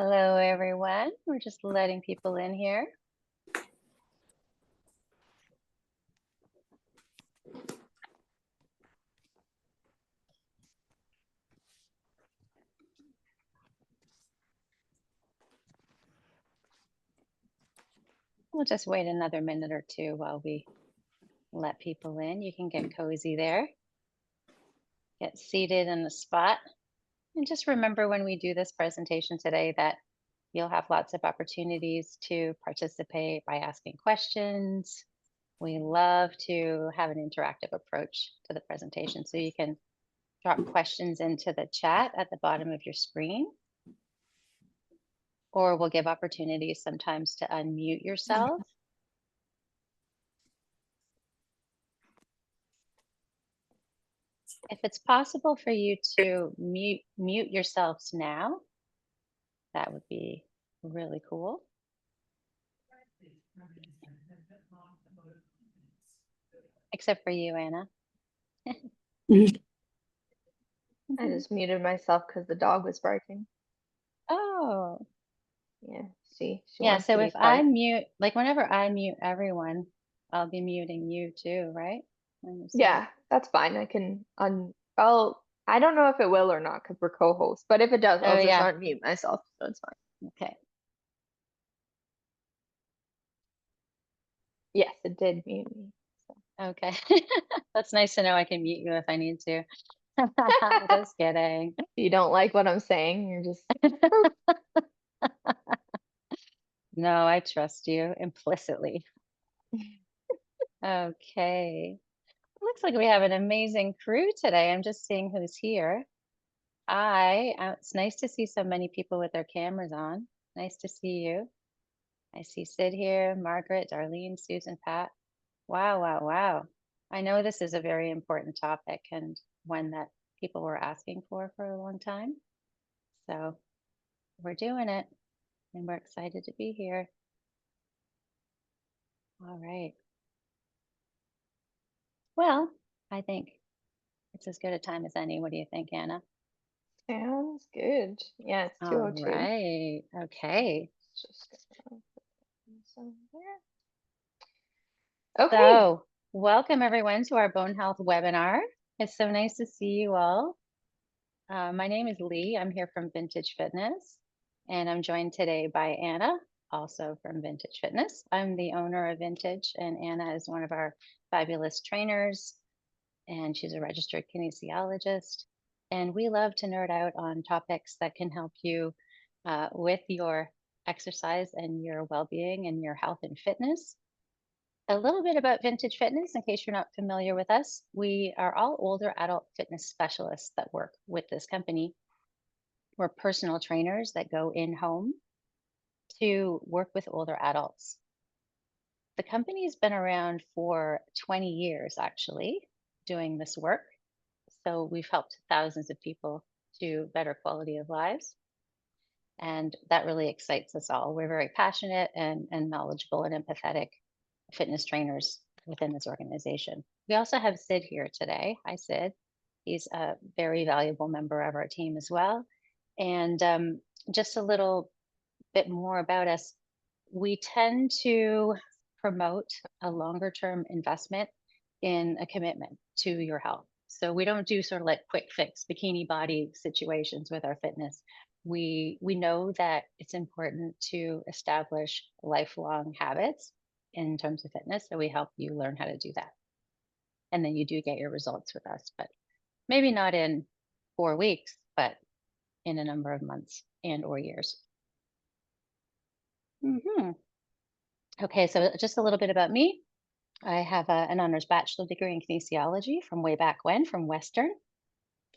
Hello, everyone. We're just letting people in here. We'll just wait another minute or two while we let people in. You can get cozy there, get seated in the spot. And just remember when we do this presentation today that you'll have lots of opportunities to participate by asking questions. We love to have an interactive approach to the presentation. So you can drop questions into the chat at the bottom of your screen, or we'll give opportunities sometimes to unmute yourself. If it's possible for you to mute yourselves now, that would be really cool. Except for you, Anna. I just muted myself because the dog was barking. Oh, Yeah, she yeah. wants So to if be I part. mute, like whenever I mute everyone, I'll be muting you too, right? Yeah, that's fine. I can I don't know if it will or not because we're co-hosts, but if it does, Oh, I'll just yeah. unmute myself, so it's fine. Okay. Yes, it did mute me. Okay. That's nice to know I can mute you if I need to. Just kidding. You don't like what I'm saying, you're just No, I trust you implicitly. Okay. Looks like we have an amazing crew today. I'm just seeing who's here. It's nice to see so many people with their cameras on. Nice to see you. I see Sid here, Margaret, Darlene, Susan, Pat. Wow, wow, wow. I know this is a very important topic and one that people were asking for a long time. So we're doing it and we're excited to be here. All right. Well, I think it's as good a time as any. What do you think, Anna? sounds good. Yeah, it's All 2:02. right. Okay. Just gonna put this on there. Okay. So, welcome everyone to our bone health webinar. It's so nice to see you all. My name is Leigh. I'm here from Vintage Fitness, and I'm joined today by Anna, also from Vintage Fitness. I'm the owner of Vintage, and Anna is one of our fabulous trainers, and she's a registered kinesiologist. And we love to nerd out on topics that can help you with your exercise and your well-being and your health and fitness. A little bit about Vintage Fitness, in case you're not familiar with us. We are all older adult fitness specialists that work with this company. We're personal trainers that go in home to work with older adults. The company's been around for 20 years, actually, doing this work. So we've helped thousands of people to better quality of lives. And that really excites us all. We're very passionate and knowledgeable and empathetic fitness trainers within this organization. We also have Sid here today. Hi, Sid. He's a very valuable member of our team as well. And just a little bit more about us. We tend to promote a longer term investment in a commitment to your health. So we don't do sort of like quick fix bikini body situations with our fitness. We know that it's important to establish lifelong habits in terms of fitness. So we help you learn how to do that. And then you do get your results with us, but maybe not in 4 weeks, but in a number of months and or years. Okay, so just a little bit about me. I have an honors bachelor degree in kinesiology from way back when, from Western.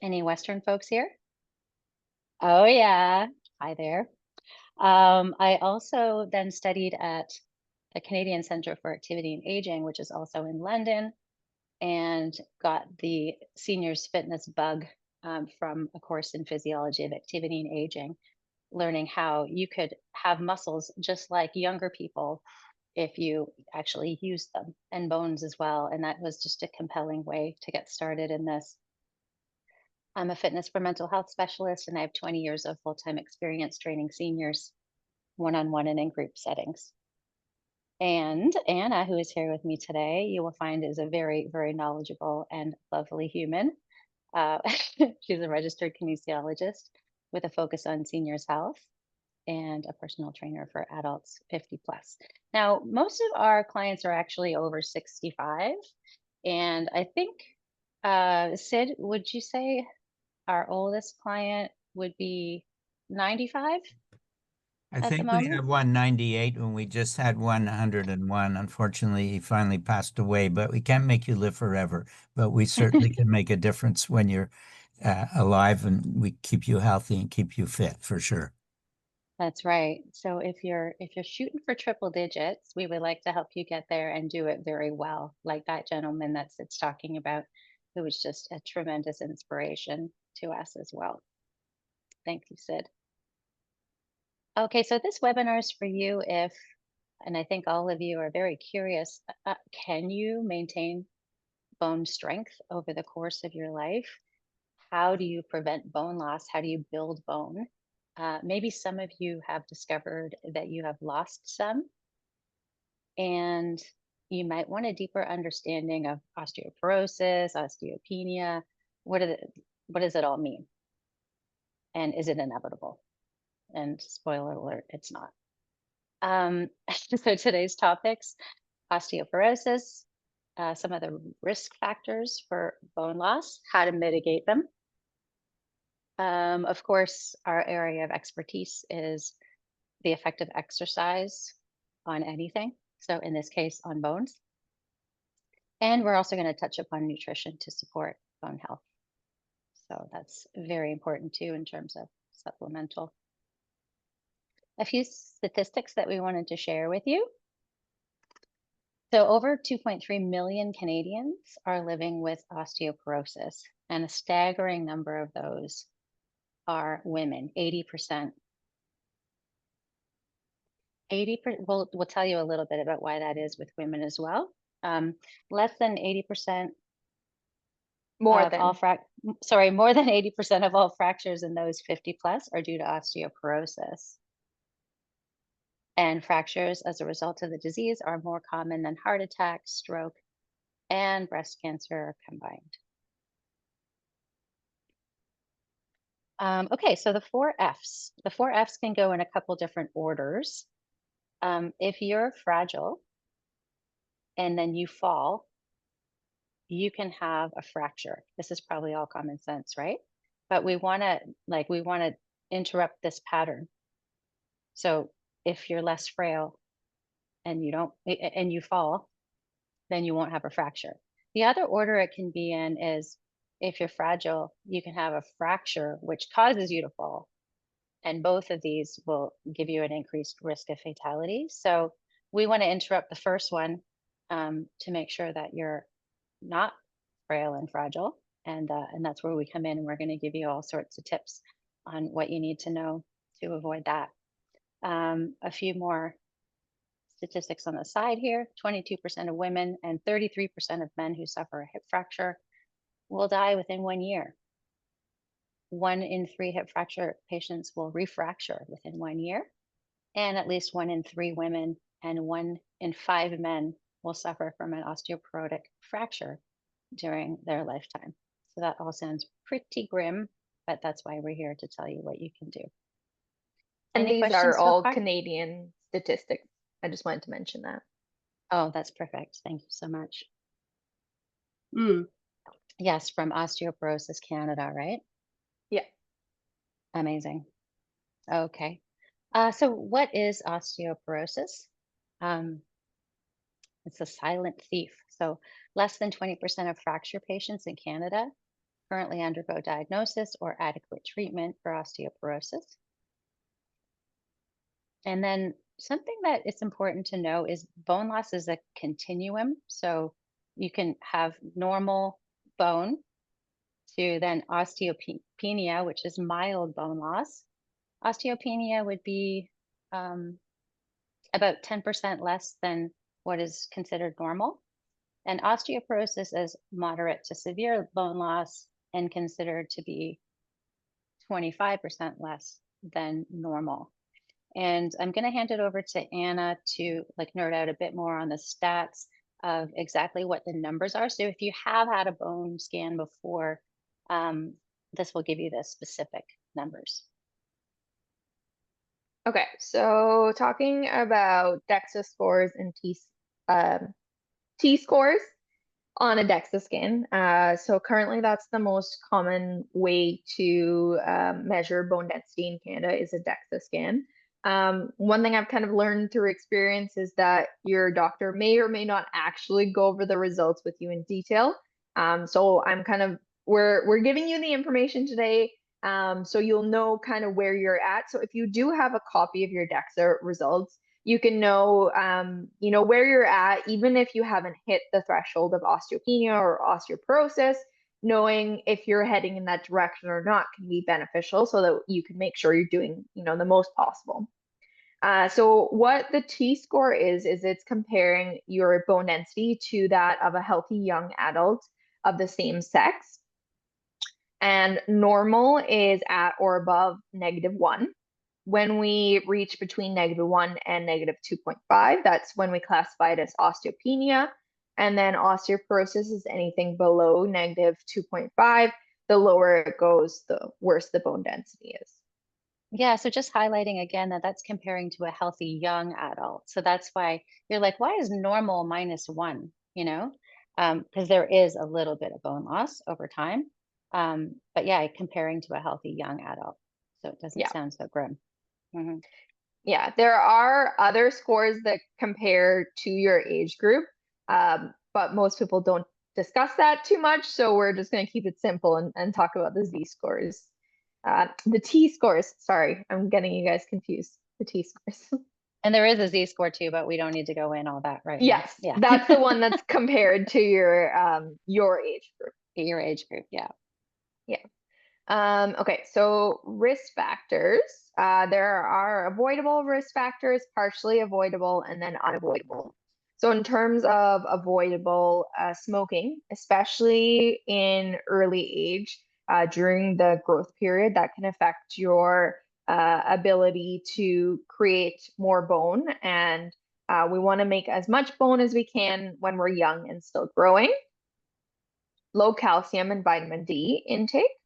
Any Western folks here? Oh, yeah. Hi there. I also then studied at the Canadian Centre for Activity and Aging, which is also in London, and got the seniors fitness bug from a course in physiology of activity and aging, learning how you could have muscles just like younger people if you actually use them, and bones as well. And that was just a compelling way to get started in this. I'm a fitness for mental health specialist, and I have 20 years of full-time experience training seniors one-on-one and in group settings. And Anna, who is here with me today, you will find is a very, very knowledgeable and lovely human. Uh, she's a registered kinesiologist with a focus on seniors' health and a personal trainer for adults 50 plus. Now, most of our clients are actually over 65. And I think, Sid, would you say our oldest client would be 95 I at the think we moment? have 198 when we just had 101. Unfortunately, he finally passed away, but we can't make you live forever. But we certainly can make a difference when you're alive, and we keep you healthy and keep you fit for sure. That's right. So if you're shooting for triple digits, we would like to help you get there and do it very well, like that gentleman that Sid's talking about, who was just a tremendous inspiration to us as well. Thank you, Sid. Okay, so this webinar is for you if, and I think all of you are very curious, can you maintain bone strength over the course of your life? How do you prevent bone loss? How do you build bone? Maybe some of you have discovered that you have lost some, and you might want a deeper understanding of osteoporosis, osteopenia. What, are the, what does it all mean? And is it inevitable? And spoiler alert, it's not. So today's topics: osteoporosis, some of the risk factors for bone loss, how to mitigate them. Of course, our area of expertise is the effect of exercise on anything. So, in this case, on bones. And we're also going to touch upon nutrition to support bone health. So, that's very important too in terms of supplemental. A few statistics that we wanted to share with you. So, over 2.3 million Canadians are living with osteoporosis, and a staggering number of those are women, 80%. 80%, we'll tell you a little bit about why that is with women as well. Less than 80% More of all than. more than 80% of all fractures in those 50 plus are due to osteoporosis. And fractures as a result of the disease are more common than heart attack, stroke, and breast cancer combined. Okay, so the four F's. The four F's can go in a couple different orders. If you're fragile and then you fall, you can have a fracture. This is probably all common sense, right? But we want to interrupt this pattern. So if you're less frail and you fall, then you won't have a fracture. The other order it can be in is, if you're fragile, you can have a fracture which causes you to fall. And both of these will give you an increased risk of fatality. So we want to interrupt the first one, to make sure that you're not frail and fragile. And that's where we come in, and we're going to give you all sorts of tips on what you need to know to avoid that. A few more statistics on the side here: 22% of women and 33% of men who suffer a hip fracture will die within 1 year. 1 in 3 hip fracture patients will refracture within 1 year, and at least 1 in 3 women and 1 in 5 men will suffer from an osteoporotic fracture during their lifetime. So that all sounds pretty grim, but that's why we're here to tell you what you can do. And Any these are questions so all far? Canadian statistics. I just wanted to mention that. Oh, that's perfect. Thank you so much. Yes, from Osteoporosis Canada, right? Yeah. Amazing. Okay. So what is osteoporosis? Um, it's a silent thief. So less than 20% of fracture patients in Canada currently undergo diagnosis or adequate treatment for osteoporosis. And then something that it's important to know is bone loss is a continuum. So you can have normal bone to then osteopenia, which is mild bone loss. Osteopenia would be about 10% less than what is considered normal. And osteoporosis is moderate to severe bone loss, and considered to be 25% less than normal. And I'm going to hand it over to Anna to like nerd out a bit more on the stats of exactly what the numbers are. So if you have had a bone scan before, this will give you the specific numbers. Okay, so talking about DEXA scores and T scores on a DEXA scan. So currently that's the most common way to measure bone density in Canada is a DEXA scan. One thing I've kind of learned through experience is that your doctor may or may not actually go over the results with you in detail. So I'm kind of, we're giving you the information today, so you'll know kind of where you're at. So if you do have a copy of your DEXA results, you can know, where you're at, even if you haven't hit the threshold of osteopenia or osteoporosis. Knowing if you're heading in that direction or not can be beneficial so that you can make sure you're doing, the most possible. So what the T-score is it's comparing your bone density to that of a healthy young adult of the same sex. And normal is at or above -1. When we reach between -1 and -2.5, that's when we classify it as osteopenia. And then osteoporosis is anything below -2.5. The lower it goes, the worse the bone density is. Yeah, so just highlighting again that that's comparing to a healthy young adult. So that's why you're like, why is normal -1? Because there is a little bit of bone loss over time. But yeah, comparing to a healthy young adult. So it doesn't Yeah. sound so grim. Hmm. Yeah, there are other scores that compare to your age group, but most people don't discuss that too much. So we're just going to keep it simple and talk about the Z scores. The T scores, sorry, I'm getting you guys confused. The T scores. And there is a Z score too, but we don't need to go in all that right now. Yes, Yeah. that's the one that's compared to your age group. Your age group, yeah. Okay, so risk factors. There are avoidable risk factors, partially avoidable, and then unavoidable. So in terms of avoidable, smoking, especially in early age, during the growth period, that can affect your ability to create more bone. And we want to make as much bone as we can when we're young and still growing. Low calcium and vitamin D intake.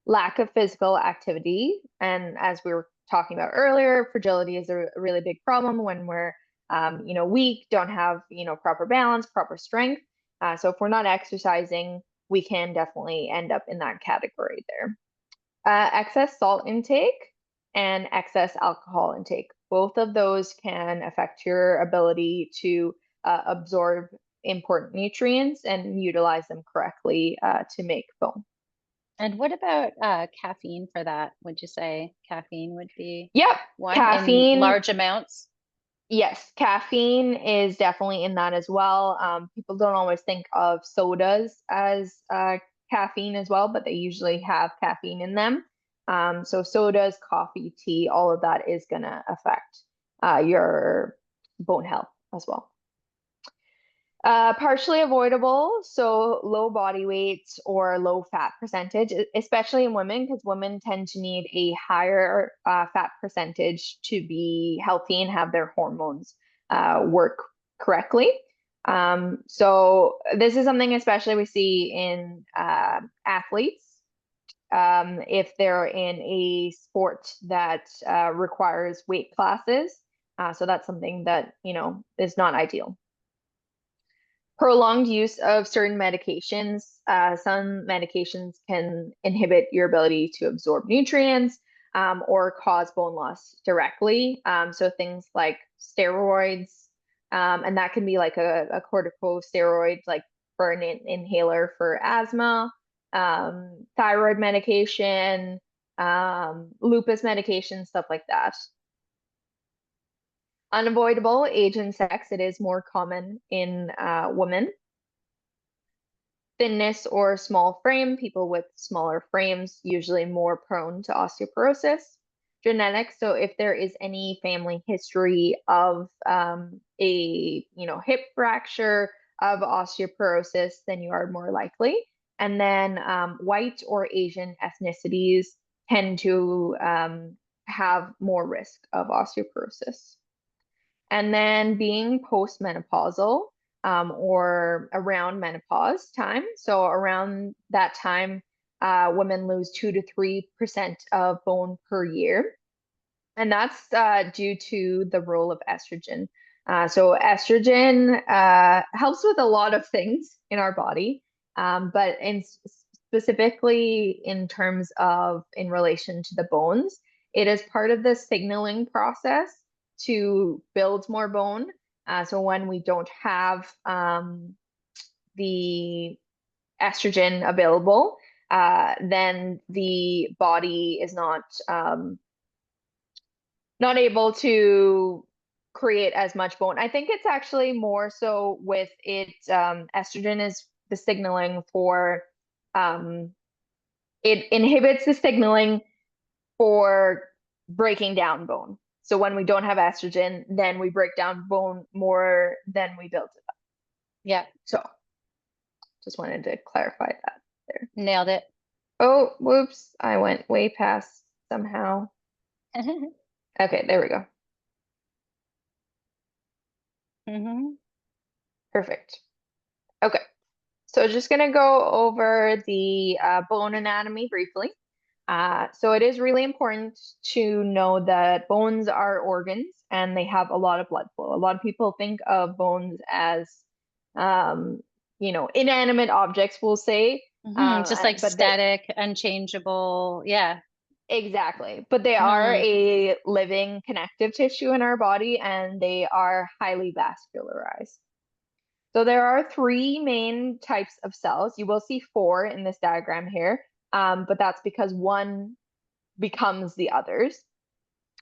Lack of physical activity. And as we were talking about earlier, fragility is a really big problem when we're, weak, don't have, proper balance, proper strength. So if we're not exercising, we can definitely end up in that category there. Excess salt intake and excess alcohol intake. Both of those can affect your ability to absorb important nutrients and utilize them correctly to make bone. And what about caffeine for that? Would you say caffeine would be Yep, one caffeine. in large amounts? Yes, caffeine is definitely in that as well. People don't always think of sodas as caffeine as well, but they usually have caffeine in them. So sodas, coffee, tea, all of that is going to affect your bone health as well. Partially avoidable, so low body weight or low fat percentage, especially in women, because women tend to need a higher fat percentage to be healthy and have their hormones work correctly. So this is something especially we see in athletes if they're in a sport that requires weight classes. So that's something that, is not ideal. Prolonged use of certain medications. Some medications can inhibit your ability to absorb nutrients or cause bone loss directly. So things like steroids, and that can be like a corticosteroid, like for an inhaler for asthma, thyroid medication, lupus medication, stuff like that. Unavoidable, age and sex, it is more common in women. Thinness or small frame, people with smaller frames usually more prone to osteoporosis. Genetics, so if there is any family history of a hip fracture of osteoporosis, then you are more likely. And then white or Asian ethnicities tend to have more risk of osteoporosis. And then being postmenopausal or around menopause time. So around that time, women lose 2 to 3% of bone per year. And that's due to the role of estrogen. So estrogen helps with a lot of things in our body, but specifically in terms of in relation to the bones, it is part of the signaling process to build more bone. So when we don't have the estrogen available, then the body is not able to create as much bone. I think it's actually more so with it, estrogen is the signaling for, it inhibits the signaling for breaking down bone. So when we don't have estrogen, then we break down bone more than we build it up. Yeah, So just wanted to clarify that there. nailed it. Oh, whoops, I went way past somehow. Okay, there we go. Perfect. Okay, so just going to go over the bone anatomy briefly. So it is really important to know that bones are organs and they have a lot of blood flow. A lot of people think of bones as, inanimate objects, we'll say. Just like static, unchangeable. Yeah. Exactly. But they are a living connective tissue in our body and they are highly vascularized. So there are 3 main types of cells. You will see 4 in this diagram here, but that's because one becomes the others.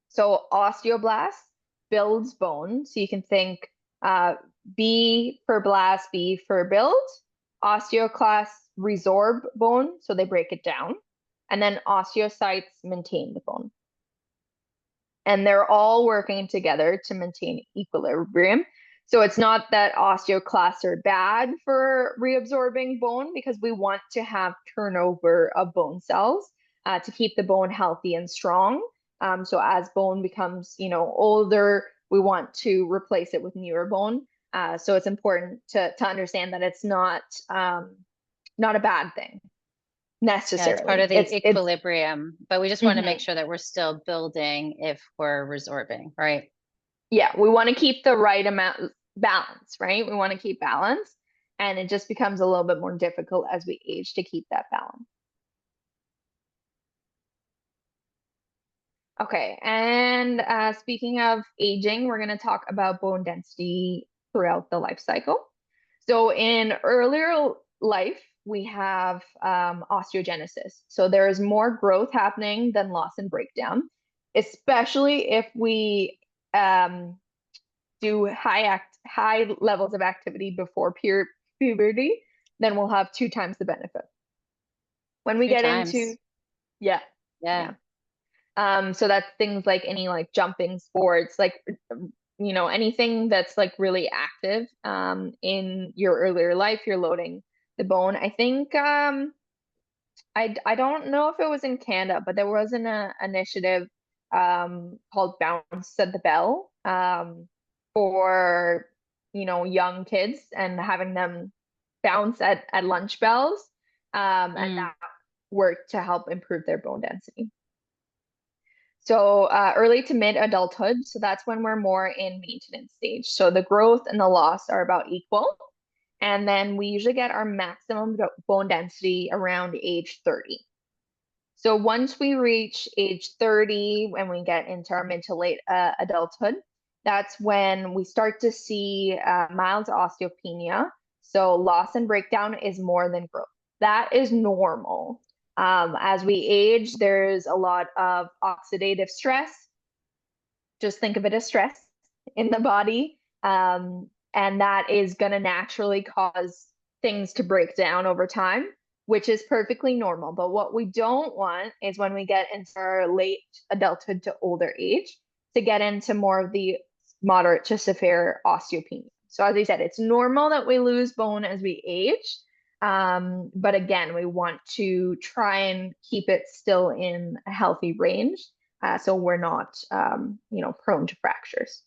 So osteoblast builds bone. So you can think B for blast, B for build. Osteoclasts resorb bone, so they break it down. And then osteocytes maintain the bone. And they're all working together to maintain equilibrium. So it's not that osteoclasts are bad for reabsorbing bone because we want to have turnover of bone cells to keep the bone healthy and strong. So as bone becomes, older, we want to replace it with newer bone. So it's important to understand that it's not a bad thing necessarily. Yeah, it's part of the equilibrium, but we just want to make sure that we're still building if we're resorbing, right? Yeah, we want to keep the right amount balance, right? We want to keep balance, and it just becomes a little bit more difficult as we age to keep that balance. Okay, and speaking of aging, we're going to talk about bone density throughout the life cycle. So in earlier life, we have osteogenesis. So there is more growth happening than loss and breakdown, especially if we do high levels of activity before puberty, then we'll have 2 times the benefit. When we get into, yeah. So that's things like any like jumping sports, like, anything that's like really active in your earlier life, you're loading the bone. I think I don't know if it was in Canada, but there was an initiative called Bounce at the Bell for young kids and having them bounce at lunch bells, and that worked to help improve their bone density. So early to mid adulthood, so that's when we're more in maintenance stage. So the growth and the loss are about equal. And then we usually get our maximum bone density around age 30. So once we reach age 30, when we get into our mid to late adulthood, that's when we start to see mild osteopenia. So loss and breakdown is more than growth. That is normal. As we age, there's a lot of oxidative stress. Just think of it as stress in the body. And that is going to naturally cause things to break down over time, which is perfectly normal. But what we don't want is when we get into our late adulthood to older age, to get into more of the moderate to severe osteopenia. So as I said, it's normal that we lose bone as we age, But again, we want to try and keep it still in a healthy range, so we're not, prone to fractures.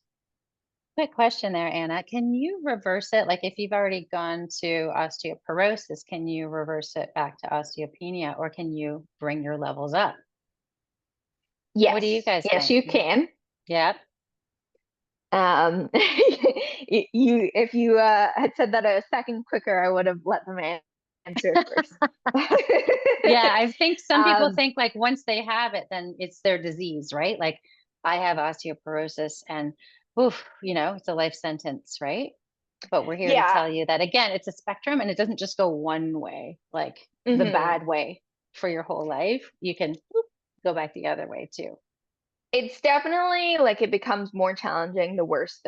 Quick question there, Anna. Can you reverse it? Like if you've already gone to osteoporosis, can you reverse it back to osteopenia, or can you bring your levels up? What do you Yes, guys yes, think? you can. Yep. If you had said that a second quicker, I would have let them answer it first. Yeah, I think some people Um, think like once they have it, then it's their disease, right? Like I have osteoporosis and oof, it's a life sentence, right? But we're here to yeah. tell you that again, it's a spectrum and it doesn't just go one way, like the Mhm. bad way for your whole life. You can go back the other way too. It's definitely like it becomes more challenging the worse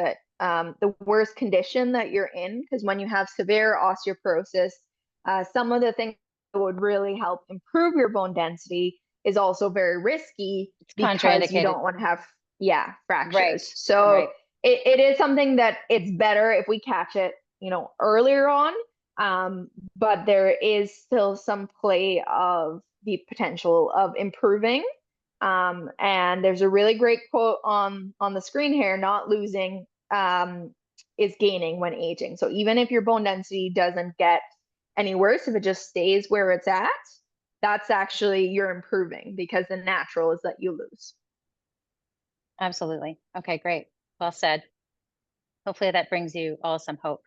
condition that you're in, because when you have severe osteoporosis, some of the things that would really help improve your bone density is also very risky It's because you contraindicated. don't want to have, yeah, Right. fractures. So Right. it is something that it's better if we catch it, earlier on. But there is still some play of the potential of improving. And there's a really great quote on the screen here: not losing is gaining when aging. So even if your bone density doesn't get any worse, if it just stays where it's at, that's actually you're improving, because the natural is that you lose. Absolutely. Okay, great. Well said. Hopefully that brings you all some hope.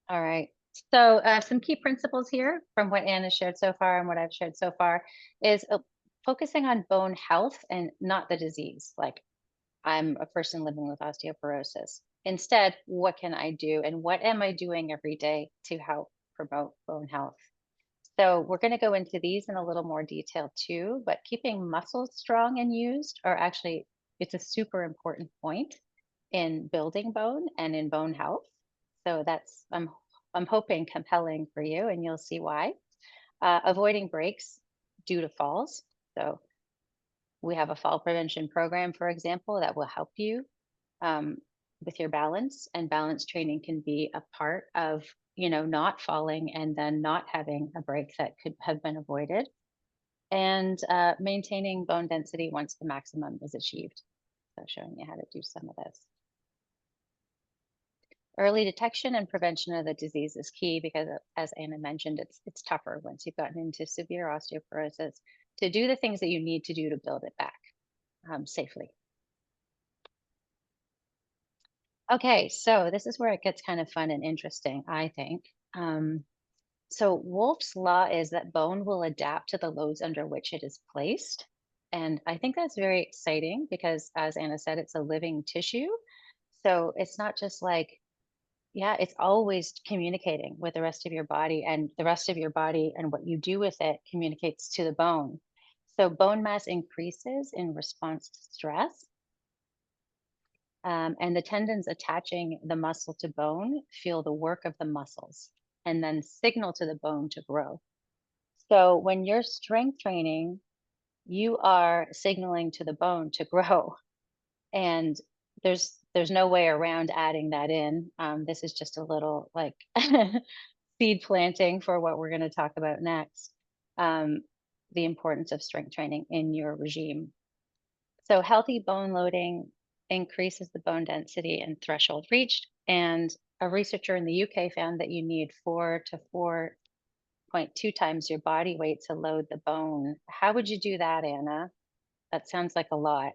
All right. So some key principles here from what Anna shared so far and what I've shared so far is focusing on bone health and not the disease. Like I'm a person living with osteoporosis. Instead, what can I do and what am I doing every day to help promote bone health? So we're going to go into these in a little more detail too, but keeping muscles strong and used are actually, it's a super important point in building bone and in bone health. So that's, I'm hoping compelling for you and you'll see why. Avoiding breaks due to falls. So we have a fall prevention program, for example, that will help you um, with your balance, and balance training can be a part of not falling and then not having a break that could have been avoided, and maintaining bone density once the maximum is achieved. So showing you how to do some of this. Early detection and prevention of the disease is key because, as Anna mentioned, it's tougher once you've gotten into severe osteoporosis to do the things that you need to do to build it back safely. Okay, so this is where it gets kind of fun and interesting, I think. So Wolff's law is that bone will adapt to the loads under which it is placed. And I think that's very exciting because, as Anna said, it's a living tissue. So it's not just like, yeah, it's always communicating with the rest of your body, and the rest of your body and what you do with it communicates to the bone. So bone mass increases in response to stress. And the tendons attaching the muscle to bone feel the work of the muscles and then signal to the bone to grow. So when you're strength training, you are signaling to the bone to grow. And there's no way around adding that in. This is just a little like seed planting for what we're going to talk about next. The importance of strength training in your regime. So healthy bone loading increases the bone density and threshold reached. And a researcher in the UK found that you need 4 to 4.2 times your body weight to load the bone. How would you do that, Anna? That sounds like a lot.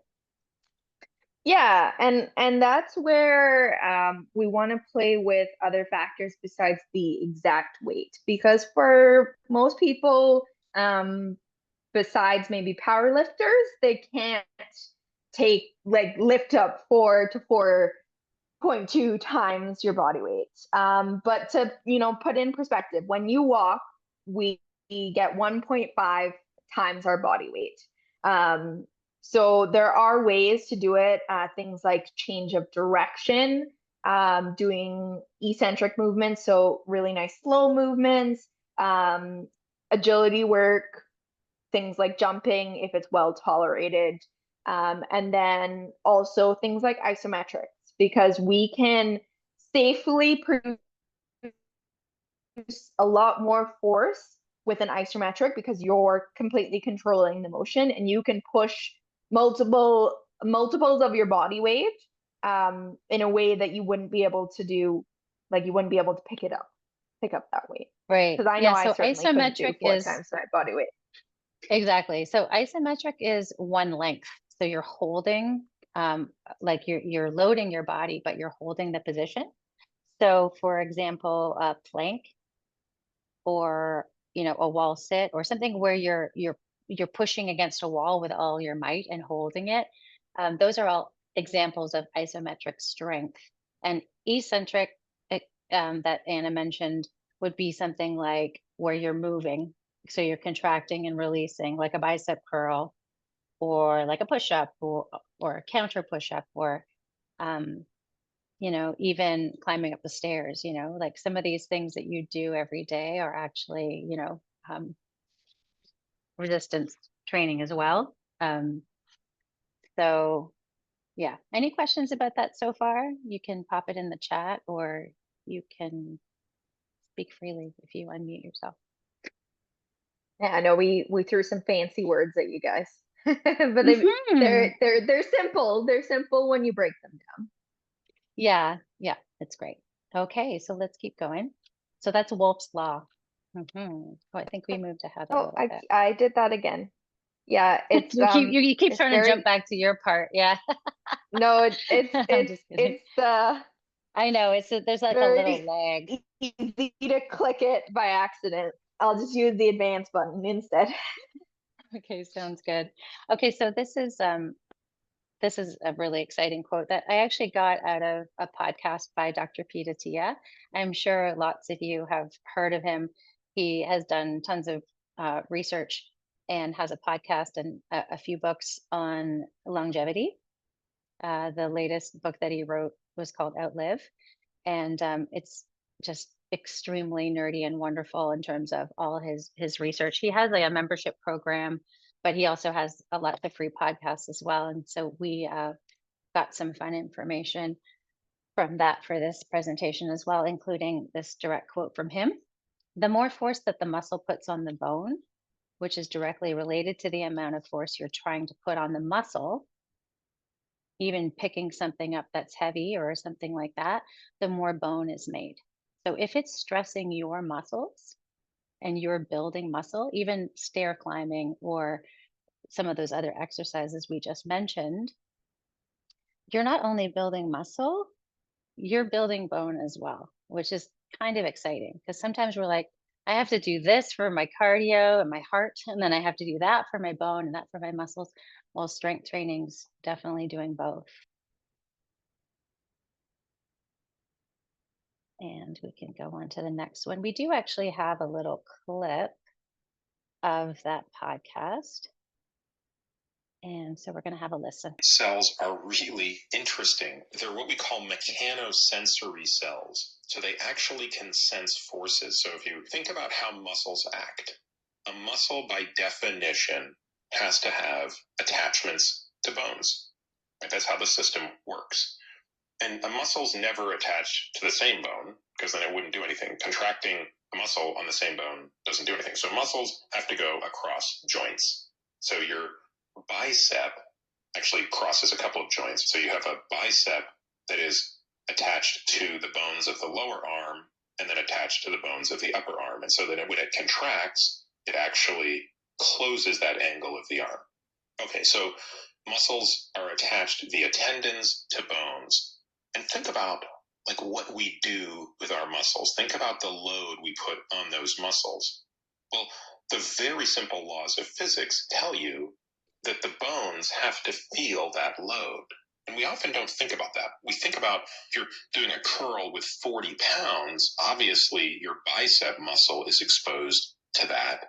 Yeah, and that's where we want to play with other factors besides the exact weight, because for most people, besides maybe power lifters, they can't lift up 4 to 4.2 times your body weight. But to put in perspective, when you walk, we get 1.5 times our body weight. So there are ways to do it, things like change of direction, doing eccentric movements, so really nice slow movements, agility work, things like jumping if it's well tolerated, And then also things like isometrics, because we can safely produce a lot more force with an isometric because you're completely controlling the motion and you can push multiples of your body weight in a way that you wouldn't be able to do, like you wouldn't be able to pick up that weight. Right. Because I know Yeah. I So certainly couldn't do isometric four is times my body weight. exactly. So isometric is one length. So you're holding, like you're loading your body, but you're holding the position. So for example, a plank or, a wall sit or something where you're pushing against a wall with all your might and holding it. Those are all examples of isometric strength. And eccentric, that Anna mentioned, would be something like where you're moving. So you're contracting and releasing, like a bicep curl, or like a push up, or a counter push up, or um, even climbing up the stairs, like some of these things that you do every day are actually, resistance training as well. So yeah, any questions about that so far? You can pop it in the chat, or you can speak freely if you unmute yourself. Yeah, I know we threw some fancy words at you guys, but Mhm. they're simple. They're simple when you break them down. Yeah, that's great. Okay, so let's keep going. So that's Wolf's Law. Oh, I think we moved ahead a Oh, little bit. I did that again. Yeah, it's You keep it's trying to jump very back to your part. Yeah. no, I'm just kidding. it's I know there's like a little very lag. easy to click it by accident. I'll just use the advance button instead. Okay, sounds good. Okay, so this is a really exciting quote that I actually got out of a podcast by Dr. Peter Tia. I'm sure lots of you have heard of him. He has done tons of research and has a podcast and a few books on longevity. The latest book that he wrote was called Outlive, and it's just extremely nerdy and wonderful in terms of all his research. He has like a membership program, but he also has a lot of free podcasts as well. And so we got some fun information from that for this presentation as well, including this direct quote from him. The more force that the muscle puts on the bone, which is directly related to the amount of force you're trying to put on the muscle, even picking something up that's heavy or something like that, the more bone is made. So if it's stressing your muscles and you're building muscle, even stair climbing or some of those other exercises we just mentioned, you're not only building muscle, you're building bone as well, which is kind of exciting because sometimes we're like, I have to do this for my cardio and my heart, and then I have to do that for my bone and that for my muscles. Well, strength training's definitely doing both. And we can go on to the next one. We do actually have a little clip of that podcast. And so we're going to have a listen. Cells are really interesting. They're what we call mechanosensory cells. So they actually can sense forces. So if you think about how muscles act, a muscle by definition has to have attachments to bones. Right? That's how the system works. And a muscle's never attached to the same bone because then it wouldn't do anything. Contracting a muscle on the same bone doesn't do anything. So muscles have to go across joints. So your bicep actually crosses a couple of joints. So you have a bicep that is attached to the bones of the lower arm and then attached to the bones of the upper arm. And so that when it contracts, it actually closes that angle of the arm. Okay, so muscles are attached via tendons to bones. And think about like what we do with our muscles. Think about the load we put on those muscles. Well, the very simple laws of physics tell you that the bones have to feel that load. And we often don't think about that. We think about if you're doing a curl with 40 pounds, obviously your bicep muscle is exposed to that.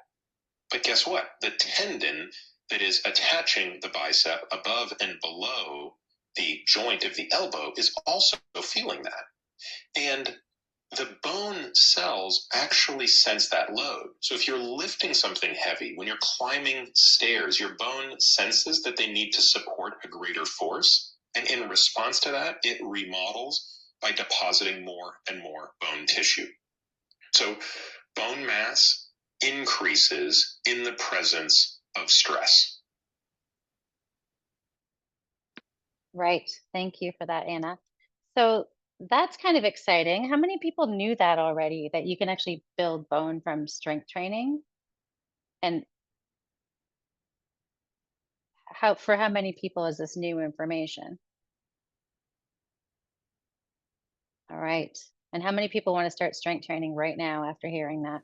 But guess what? The tendon that is attaching the bicep above and below the joint of the elbow is also feeling that. And the bone cells actually sense that load. So if you're lifting something heavy, when you're climbing stairs, your bone senses that they need to support a greater force. And in response to that, it remodels by depositing more and more bone tissue. So bone mass increases in the presence of stress. Right. Thank you for that, Anna. So that's kind of exciting. How many people knew that already, that you can actually build bone from strength training? And for how many people is this new information? All right. And how many people want to start strength training right now after hearing that?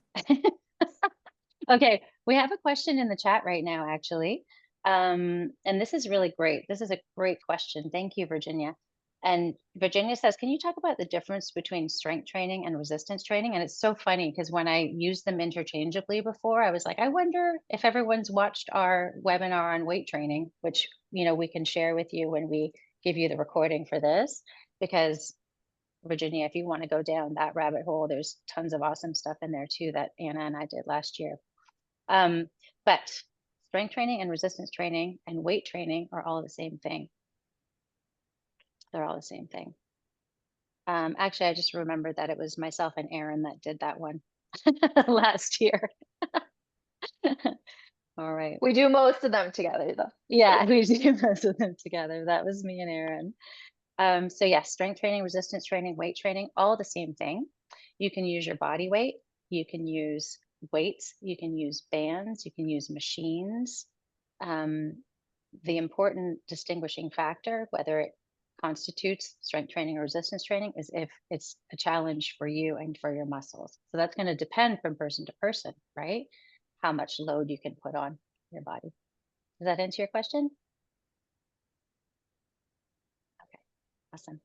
Okay, we have a question in the chat right now, actually. And this is really great. This is a great question. Thank you, Virginia. And Virginia says, can you talk about the difference between strength training and resistance training? And it's so funny because when I used them interchangeably before, I was like, I wonder if everyone's watched our webinar on weight training, which, we can share with you when we give you the recording for this, because Virginia, if you want to go down that rabbit hole, there's tons of awesome stuff in there too that Anna and I did last year. But strength training and resistance training and weight training are all the same thing. They're all the same thing. Actually, I just remembered that it was myself and Aaron that did that one last year. All right. We do most of them together, though. Yeah, we do most of them together. That was me and Aaron. So yes, strength training, resistance training, weight training, all the same thing. You can use your body weight. You can use weights. You can use bands. You can use machines. The important distinguishing factor, whether it constitutes strength training or resistance training, is if it's a challenge for you and for your muscles. So that's going to depend from person to person, right? How much load you can put on your body. Does that answer your question? Okay, awesome.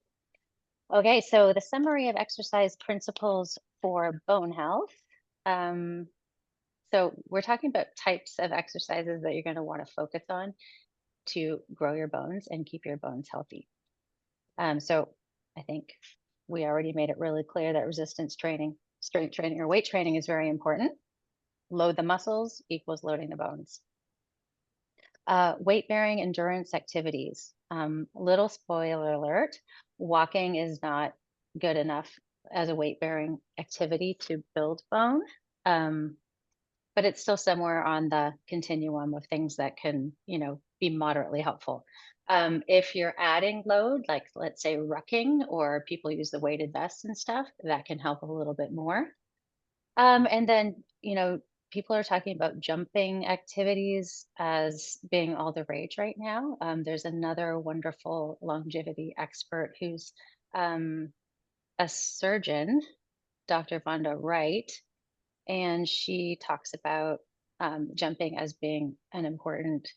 Okay, so the summary of exercise principles for bone health. So we're talking about types of exercises that you're going to want to focus on to grow your bones and keep your bones healthy. So I think we already made it really clear that resistance training, strength training, or weight training is very important. Load the muscles equals loading the bones. Weight-bearing endurance activities. Little spoiler alert, walking is not good enough as a weight-bearing activity to build bone. But it's still somewhere on the continuum of things that can, be moderately helpful. If you're adding load, like let's say rucking, or people use the weighted vests and stuff, that can help a little bit more. And then, people are talking about jumping activities as being all the rage right now. There's another wonderful longevity expert who's a surgeon, Dr. Vonda Wright, and she talks about jumping as being an important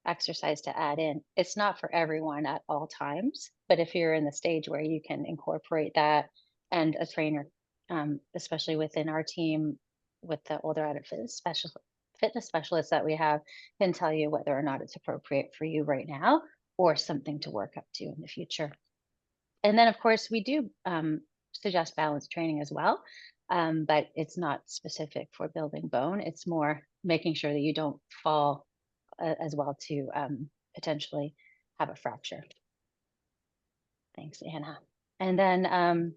exercise to add in. It's not for everyone at all times, but if you're in the stage where you can incorporate that, and a trainer, especially within our team with the older adult fitness specialists that we have, can tell you whether or not it's appropriate for you right now or something to work up to in the future. And then, of course, we do suggest balance training as well. But it's not specific for building bone. It's more making sure that you don't fall as well to potentially have a fracture. Thanks, Anna. And then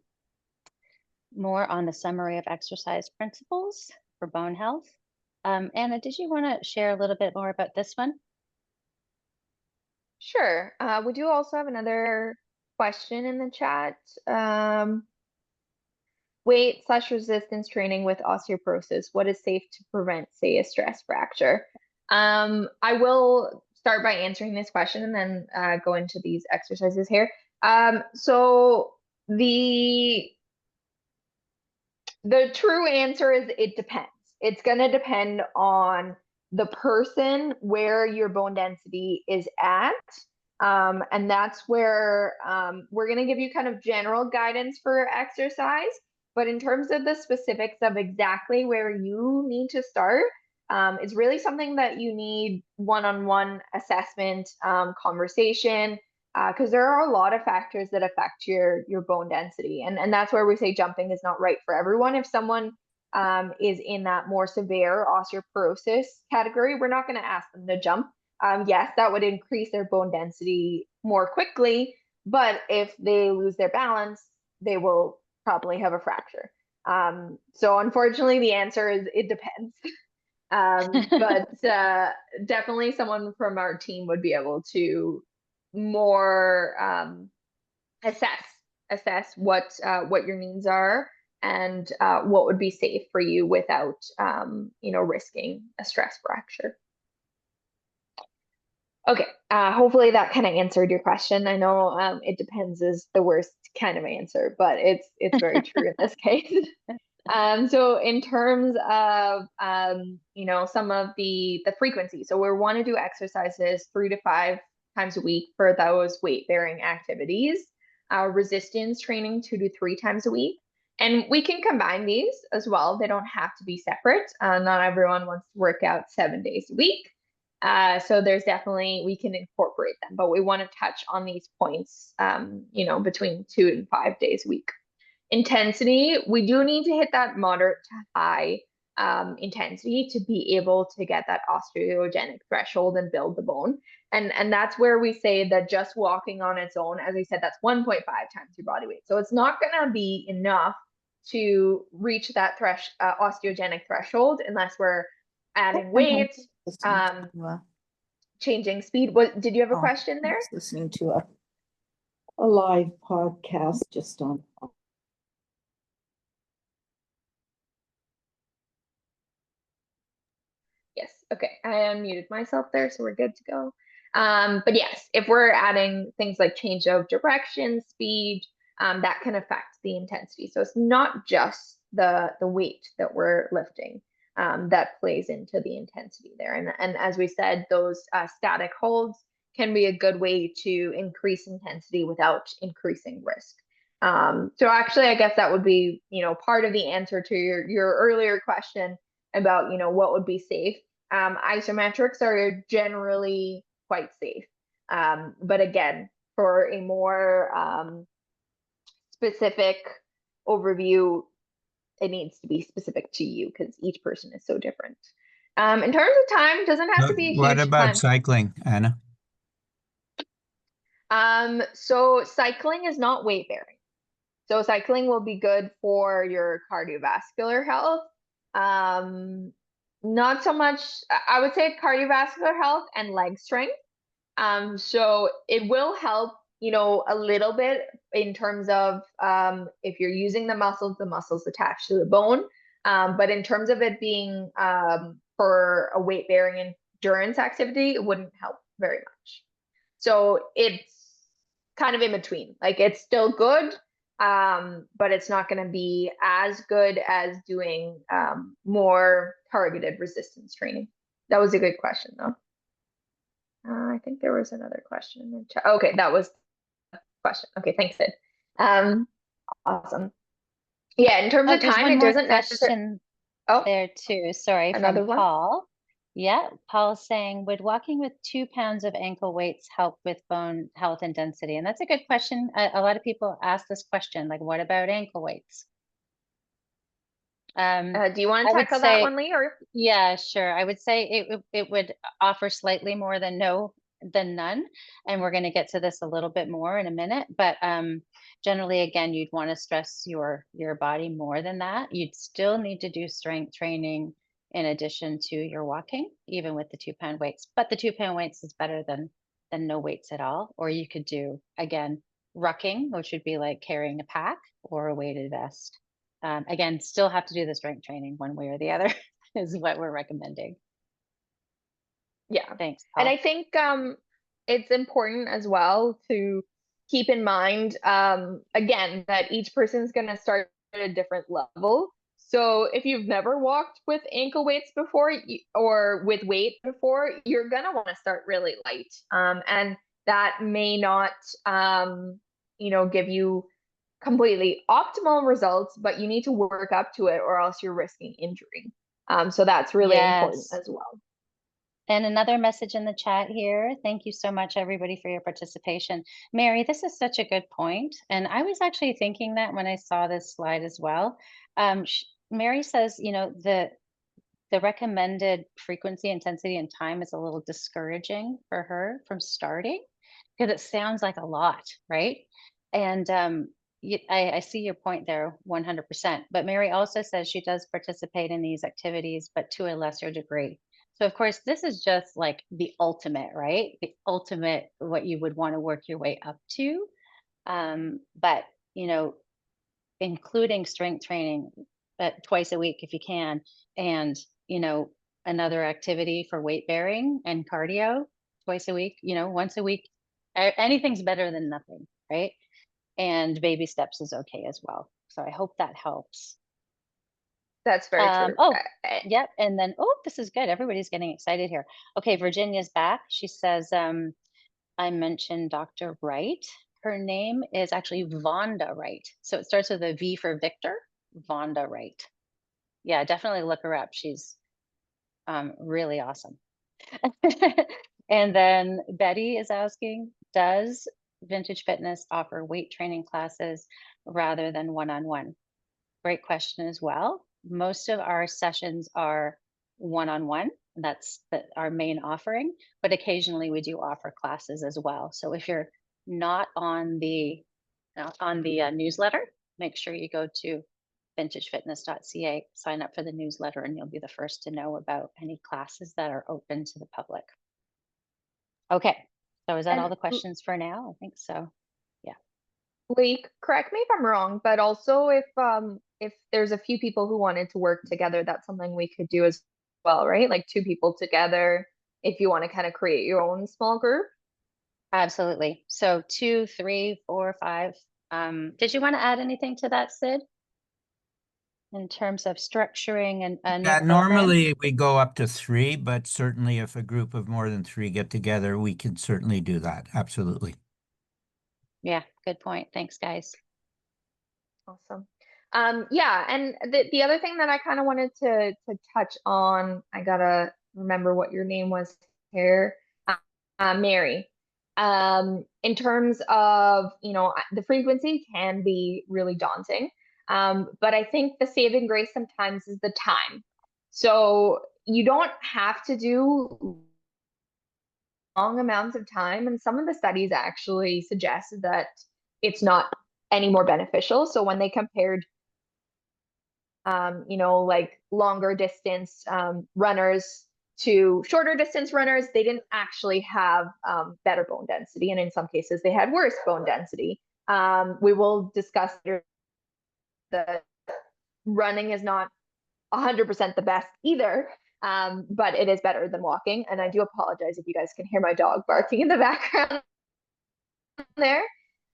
more on the summary of exercise principles for bone health. Anna, did you want to share a little bit more about this one? Sure. We do also have another question in the chat. Weight/resistance training with osteoporosis. What is safe to prevent, say, a stress fracture? I will start by answering this question and then go into these exercises here. So the true answer is it depends. It's going to depend on the person, where your bone density is at. And that's where we're going to give you kind of general guidance for exercise. But in terms of the specifics of exactly where you need to start, it's really something that you need one-on-one assessment, conversation. because there are a lot of factors that affect your bone density, and that's where we say jumping is not right for everyone. If someone is in that more severe osteoporosis category, we're not going to ask them to jump. Yes, that would increase their bone density more quickly, but if they lose their balance, they will probably have a fracture. So unfortunately, the answer is it depends. But definitely someone from our team would be able to more assess what your needs are and what would be safe for you without risking a stress fracture. Okay, hopefully that kind of answered your question. I know it depends is the worst kind of answer, but it's very true in this case. So in terms of some of the frequency, so we want to do exercises 3 to 5 times a week for those weight-bearing activities. Resistance training 2 to 3 times a week, and we can combine these as well. They don't have to be separate. Not everyone wants to work out 7 days a week. So there's definitely, we can incorporate them, but we want to touch on these points, between 2 and 5 days a week. Intensity, we do need to hit that moderate to high intensity to be able to get that osteogenic threshold and build the bone. And that's where we say that just walking on its own, as I said, that's 1.5 times your body weight. So it's not going to be enough to reach that osteogenic threshold unless we're adding weight, changing speed. Did you have a question there? I was listening to a live podcast just on. Yes, okay, I unmuted myself there, so we're good to go. But yes, if we're adding things like change of direction, speed, that can affect the intensity. So it's not just the weight that we're lifting that plays into the intensity there. And as we said, those static holds can be a good way to increase intensity without increasing risk. So actually, I guess that would be, part of the answer to your earlier question about, what would be safe. Isometrics are generally quite safe. But again, for a more specific overview, it needs to be specific to you because each person is so different. In terms of time, doesn't have to be a huge time. What about cycling, Anna? So cycling is not weight bearing. So cycling will be good for your cardiovascular health. Not so much, I would say cardiovascular health and leg strength. So it will help, a little bit in terms of if you're using the muscles attached to the bone. But in terms of it being for a weight bearing endurance activity, it wouldn't help very much. So it's kind of in between. Like it's still good, but it's not going to be as good as doing more targeted resistance training. That was a good question, though. I think there was another question in the chat. Okay, that was the question. Okay, thanks, Sid. Awesome. Yeah, in terms of there's time, one it more doesn't necessarily. question there too. Sorry, Another from one? Paul. Yeah, Paul's saying, would walking with 2 pounds of ankle weights help with bone health and density? And that's a good question. A lot of people ask this question, like, what about ankle weights? Do you want to I would tackle that say- one, Leigh? Or Yeah, sure. I would say it would offer slightly more than none. And we're going to get to this a little bit more in a minute. But generally, again, you'd want to stress your body more than that. You'd still need to do strength training in addition to your walking, even with the 2 pound weights. But the 2 pound weights is better than no weights at all. Or you could do, again, rucking, which would be like carrying a pack or a weighted vest. Again, still have to do the strength training one way or the other is what we're recommending. yeah. Thanks, And Paul. I think it's important as well to keep in mind, again, that each person is going to start at a different level. So if you've never walked with ankle weights before or with weight before, you're going to want to start really light. And that may not, give you completely optimal results, but you need to work up to it or else you're risking injury. So that's really important Yes. as well. And another message in the chat here. Thank you so much, everybody, for your participation. Mary, this is such a good point. And I was actually thinking that when I saw this slide as well. Mary says, you know, the recommended frequency, intensity, and time is a little discouraging for her from starting because it sounds like a lot, right? And I see your point there 100%. But Mary also says she does participate in these activities, but to a lesser degree. So, of course, this is just like the ultimate, right? The ultimate, what you would want to work your way up to. But, you know, including strength training twice a week if you can, and you know, another activity for weight bearing and cardio twice a week, you know, once a week, anything's better than nothing, right? And baby steps is okay as well. So I hope that helps. That's very true. Oh, yep. And then, oh, this is good. Everybody's getting excited here. Okay, Virginia's back. She says, I mentioned Dr. Wright. Her name is actually Vonda Wright. So it starts with a V for Victor, Vonda Wright. Yeah, definitely look her up. She's really awesome. And then Betty is asking, does Vintage Fitness offer weight training classes rather than one-on-one? Great question as well. Most of our sessions are one-on-one. That's our main offering, but occasionally we do offer classes as well. So if you're not on the newsletter, make sure you go to vintagefitness.ca, sign up for the newsletter, and you'll be the first to know about any classes that are open to the public. Okay, so is that all And the questions for now? I think so. Leigh, correct me if I'm wrong, but also if there's a few people who wanted to work together, that's something we could do as well, right? Like 2 people together if you want to kind of create your own small group. Absolutely. So 2, 3, 4, 5. Did you want to add anything to that, Sid? In terms of structuring and a new program? Normally we go up to 3, but certainly if a group of more than 3 get together, we can certainly do that. Absolutely. Yeah, good point. Thanks, guys. Awesome. Yeah, and the other thing that I kind of wanted to touch on, I gotta remember what your name was here, Mary. In terms of, you know, the frequency can be really daunting. But I think the saving grace sometimes is the time. So you don't have to do long amounts of time, and some of the studies actually suggest that it's not any more beneficial. So when they compared you know, like longer distance runners to shorter distance runners, they didn't actually have better bone density, and in some cases they had worse bone density. We will discuss the running is not 100% the best either, but it is better than walking. And I do apologize if you guys can hear my dog barking in the background there.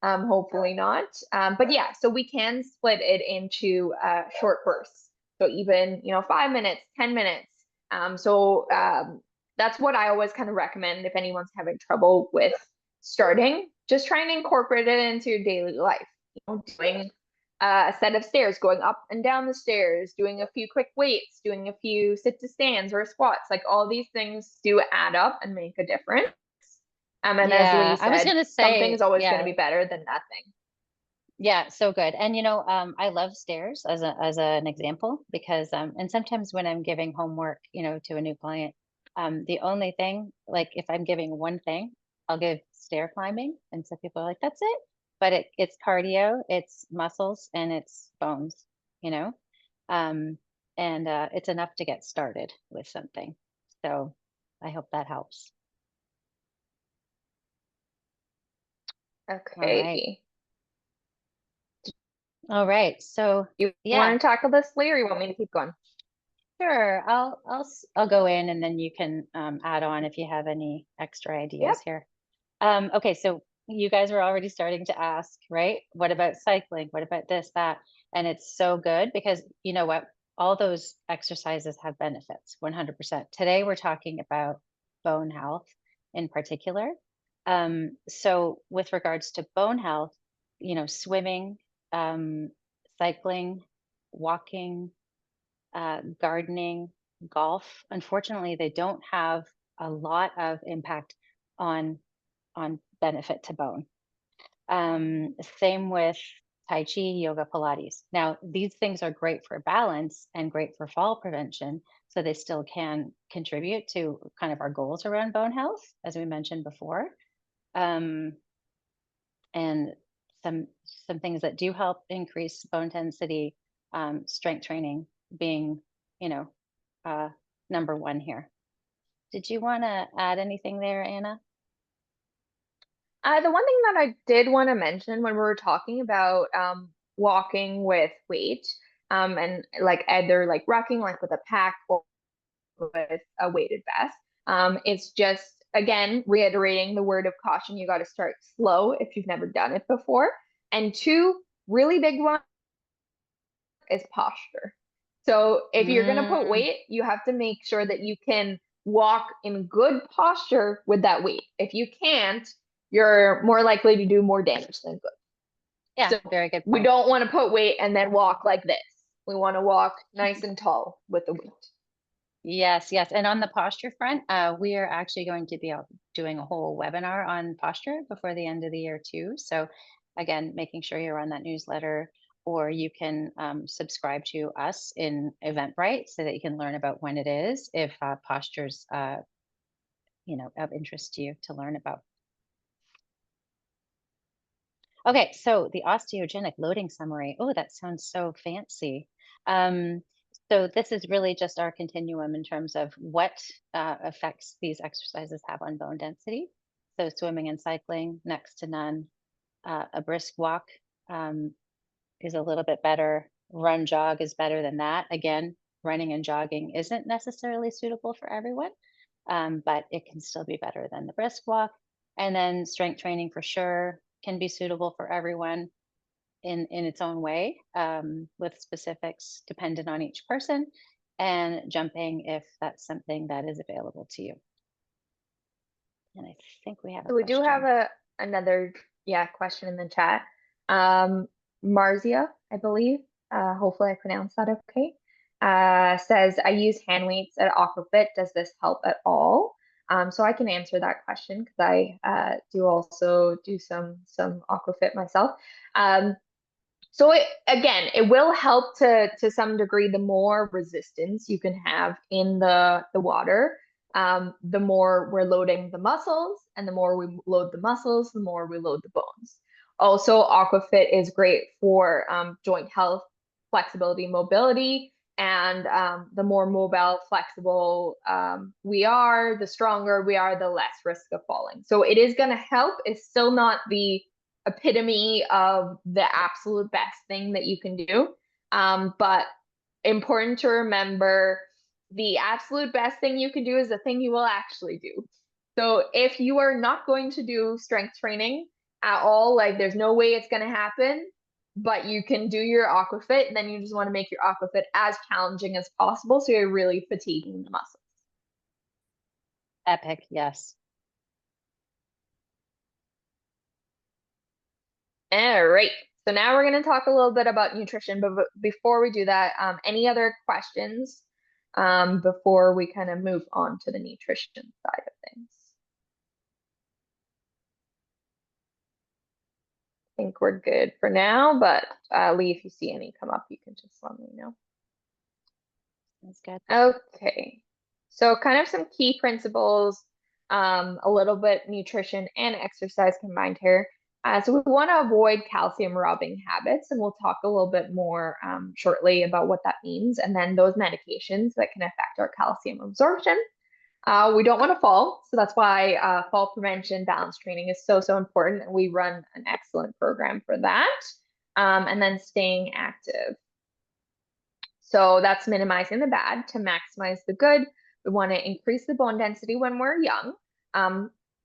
Hopefully not. But yeah, so we can split it into short bursts. So even, you know, 5 minutes, 10 minutes. That's what I always kind of recommend if anyone's having trouble with starting. Just trying to incorporate it into your daily life. You know, doing a set of stairs, going up and down the stairs, doing a few quick weights, doing a few sit to stands or squats. Like all these things do add up and make a difference. And as Leigh I was said, gonna say, something is always going yeah. to be better than nothing. Yeah, so good. And you know, I love stairs as an example because and sometimes when I'm giving homework, you know, to a new client, the only thing, like if I'm giving one thing, I'll give stair climbing. And so people are like, that's it. But it's cardio, it's muscles, and it's bones, you know. And it's enough to get started with something. So I hope that helps. Okay. All right. So You yeah. want to tackle this, Leigh, or you want me to keep going? Sure, I'll go in and then you can add on if you have any extra ideas here. Okay, so you guys are already starting to ask, right? What about cycling? What about this, that? And it's so good because you know what? All those exercises have benefits, 100%. Today we're talking about bone health in particular. So with regards to bone health, you know, swimming, cycling, walking, gardening, golf. Unfortunately, they don't have a lot of impact on benefit to bone. Same with Tai Chi, yoga, Pilates. Now, these things are great for balance and great for fall prevention. So they still can contribute to kind of our goals around bone health, as we mentioned before. And some things that do help increase bone density, strength training being, number one here. Did you want to add anything there, Anna? The one thing that I did want to mention when we were talking about walking with weight, and like either like rocking like with a pack or with a weighted vest, it's just again reiterating the word of caution. You got to start slow if you've never done it before. And two really big one is posture. So if you're going to put weight, you have to make sure that you can walk in good posture with that weight. If you can't, you're more likely to do more damage than good. Yeah, So very good we point. don't want to put weight and then walk like this. We want to walk nice and tall with the weight. Yes, yes. And on the posture front, we are actually going to be doing a whole webinar on posture before the end of the year too. So again, making sure you're on that newsletter, or you can subscribe to us in Eventbrite so that you can learn about when it is, if posture's of interest to you to learn about. Okay, so the osteogenic loading summary. Oh, that sounds so fancy. So this is really just our continuum in terms of what effects these exercises have on bone density. So swimming and cycling, next to none. A brisk walk is a little bit better. Run, jog is better than that. Again, running and jogging isn't necessarily suitable for everyone, but it can still be better than the brisk walk. And then strength training for sure can be suitable for everyone in its own way, with specifics dependent on each person, and jumping if that's something that is available to you. And I think we have a So we do have question. another question in the chat. Marzia, I believe, hopefully I pronounced that okay, says, I use hand weights at Aquafit. Does this help at all? So I can answer that question because I do also do some Aquafit myself. So it will help to some degree. The more resistance you can have in the water, the more we're loading the muscles, and the more we load the muscles, the more we load the bones. Also, Aquafit is great for joint health, flexibility, mobility, and the more mobile, flexible we are, the stronger we are, the less risk of falling. So it is going to help. It's still not the epitome of the absolute best thing that you can do. But important to remember, the absolute best thing you can do is the thing you will actually do. So if you are not going to do strength training at all, like there's no way it's going to happen, but you can do your Aquafit, and then you just want to make your Aquafit as challenging as possible, so you're really fatiguing the muscles. Epic, yes. All right, so now we're going to talk a little bit about nutrition, but before we do that, any other questions before we kind of move on to the nutrition side of things? I think we're good for now, but Leigh, if you see any come up, you can just let me know. That's good. Okay, so kind of some key principles, a little bit nutrition and exercise combined here. So we want to avoid calcium robbing habits, and we'll talk a little bit more shortly about what that means, and then those medications that can affect our calcium absorption. We don't want to fall, so that's why fall prevention balance training is so important, and we run an excellent program for that. And then staying active. So that's minimizing the bad to maximize the good. We want to increase the bone density when we're young.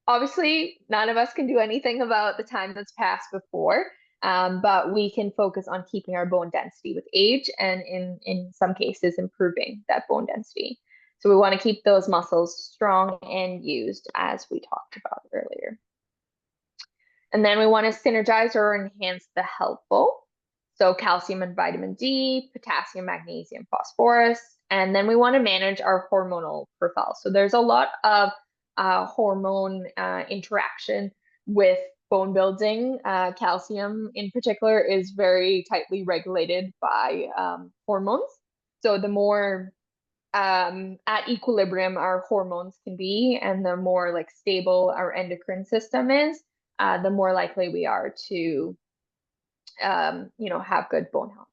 Obviously, none of us can do anything about the time that's passed before, but we can focus on keeping our bone density with age, and in some cases, improving that bone density. So we want to keep those muscles strong and used, as we talked about earlier. And then we want to synergize or enhance the helpful. So calcium and vitamin D, potassium, magnesium, phosphorus, And then we want to manage our hormonal profile. So there's a lot of hormone interaction with bone building. Calcium in particular is very tightly regulated by hormones. So the more at equilibrium our hormones can be, and the more like stable our endocrine system is, the more likely we are to have good bone health.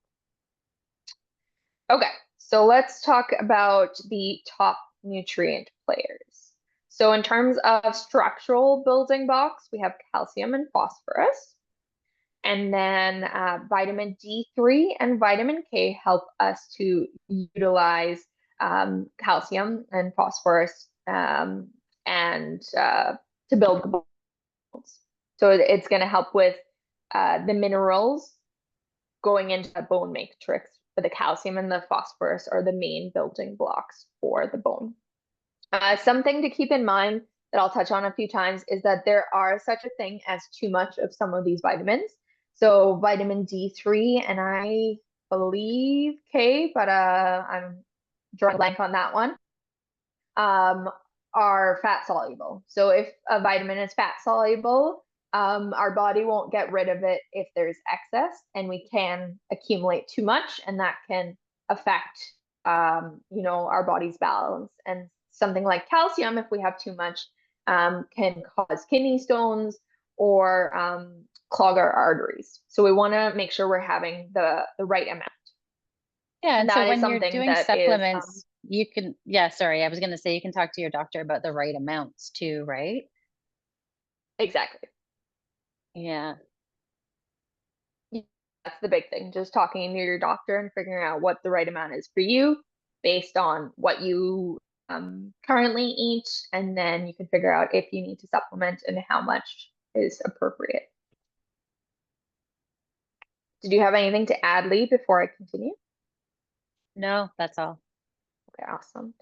Okay, so let's talk about the top nutrient players. So in terms of structural building blocks, we have calcium and phosphorus. And then vitamin D3 and vitamin K help us to utilize calcium and phosphorus and to build the bones. So it's going to help with the minerals going into the bone matrix. But the calcium and the phosphorus are the main building blocks for the bone. Something to keep in mind that I'll touch on a few times is that there are such a thing as too much of some of these vitamins. So vitamin D3 and I believe K, but I'm drawing a blank on that one, are fat soluble. So if a vitamin is fat soluble, our body won't get rid of it if there's excess, and we can accumulate too much, and that can affect our body's balance. And something like calcium, if we have too much, can cause kidney stones or clog our arteries. So we want to make sure we're having the right amount. Yeah, and so that is when you're something doing that is, supplements, you can, yeah, sorry, I was going to say you can talk to your doctor about the right amounts too, right? exactly. Yeah. That's the big thing, just talking to your doctor and figuring out what the right amount is for you based on what you currently eat, and then you can figure out if you need to supplement and how much is appropriate. Did you have anything to add, Leigh, before I continue? No, that's all. Okay, awesome.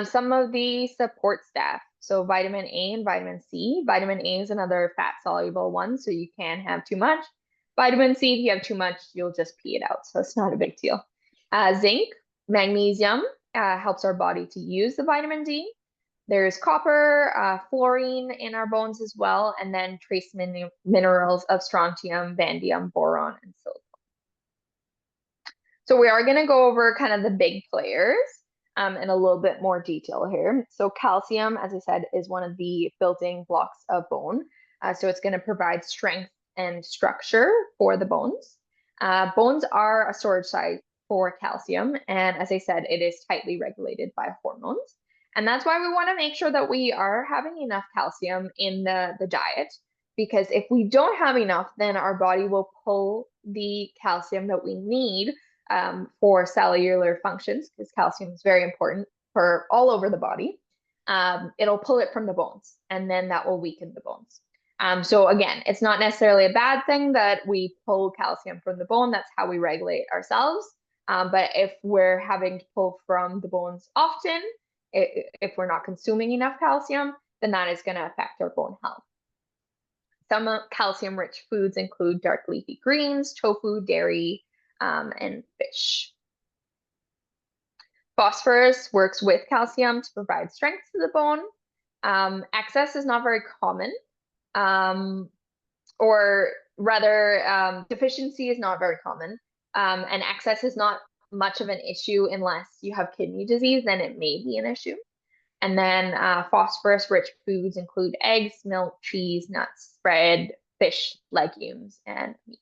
Some of the support staff. So vitamin A and vitamin C. Vitamin A is another fat soluble one, so you can have too much. Vitamin C, if you have too much, you'll just pee it out, so it's not a big deal. Zinc, magnesium helps our body to use the vitamin D. There's copper, fluorine in our bones as well, and then trace minerals of strontium, vanadium, boron, and silicon. So we are going to go over kind of the big players in a little bit more detail here. So calcium, as I said, is one of the building blocks of bone. So it's going to provide strength and structure for the bones. Bones are a storage site for calcium, and as I said, it is tightly regulated by hormones. And that's why we want to make sure that we are having enough calcium in the diet, because if we don't have enough, then our body will pull the calcium that we need for cellular functions, because calcium is very important for all over the body. It'll pull it from the bones, and then that will weaken the bones. So again, it's not necessarily a bad thing that we pull calcium from the bone. That's how we regulate ourselves. But if we're having to pull from the bones often, if we're not consuming enough calcium, then that is going to affect our bone health. Some calcium-rich foods include dark leafy greens, tofu, dairy, and fish. Phosphorus works with calcium to provide strength to the bone. Excess is not very common, or rather, deficiency is not very common, and excess is not much of an issue unless you have kidney disease, then it may be an issue. And then phosphorus-rich foods include eggs, milk, cheese, nuts, bread, fish, legumes, and meat.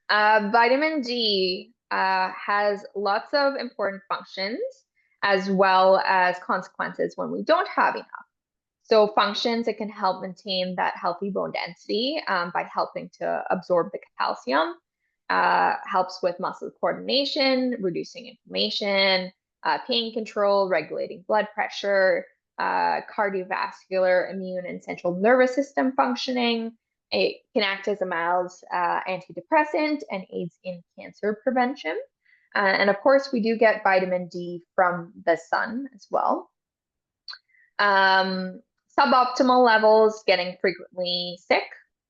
Vitamin D has lots of important functions as well as consequences when we don't have enough. So functions, it can help maintain that healthy bone density by helping to absorb the calcium, helps with muscle coordination, reducing inflammation, pain control, regulating blood pressure, cardiovascular, immune, and central nervous system functioning. It can act as a mild antidepressant and aids in cancer prevention. And of course, we do get vitamin D from the sun as well. Suboptimal levels, getting frequently sick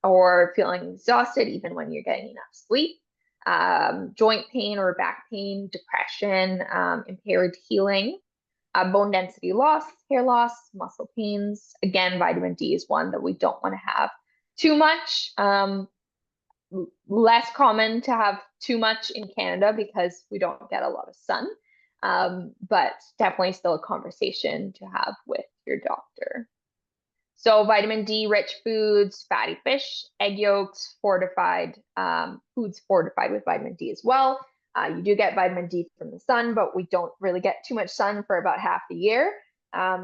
or feeling exhausted even when you're getting enough sleep. joint pain or back pain, depression, impaired healing, bone density loss, hair loss, muscle pains. Again, vitamin D is one that we don't want to have too much. Less common to have too much in Canada because we don't get a lot of sun, but definitely still a conversation to have with your doctor. So vitamin D rich foods, fatty fish, egg yolks, fortified foods fortified with vitamin D as well. You do get vitamin D from the sun, but we don't really get too much sun for about half the year.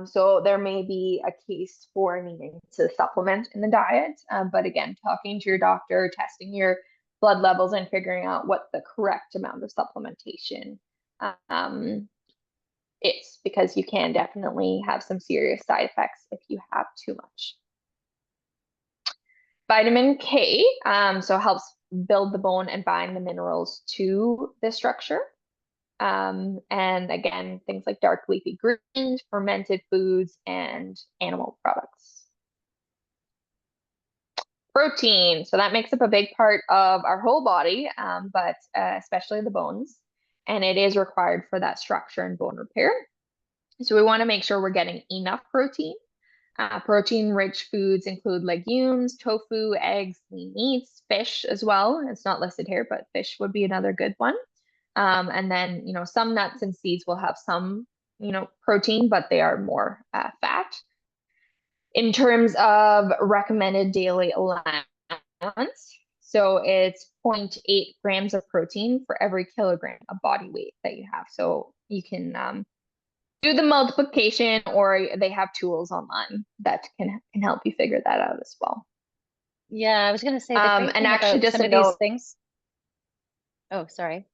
So there may be a case for needing to supplement in the diet. But again, talking to your doctor, testing your blood levels and figuring out what the correct amount of supplementation is, because you can definitely have some serious side effects if you have too much. Vitamin K, so helps build the bone and bind the minerals to the structure. And again, things like dark leafy greens, fermented foods, and animal products. Protein, so that makes up a big part of our whole body, but especially the bones, and it is required for that structure and bone repair. So we want to make sure we're getting enough protein. Protein-rich foods include legumes, tofu, eggs, lean meats, fish as well. It's not listed here, but fish would be another good one. And then, some nuts and seeds will have some, protein, but they are more fat. In terms of recommended daily allowance, so it's 0.8 grams of protein for every kilogram of body weight that you have. So you can do the multiplication, or they have tools online that can help you figure that out as well. Yeah, I was going to say the great and thing actually about just some a of these note. things. Oh, sorry.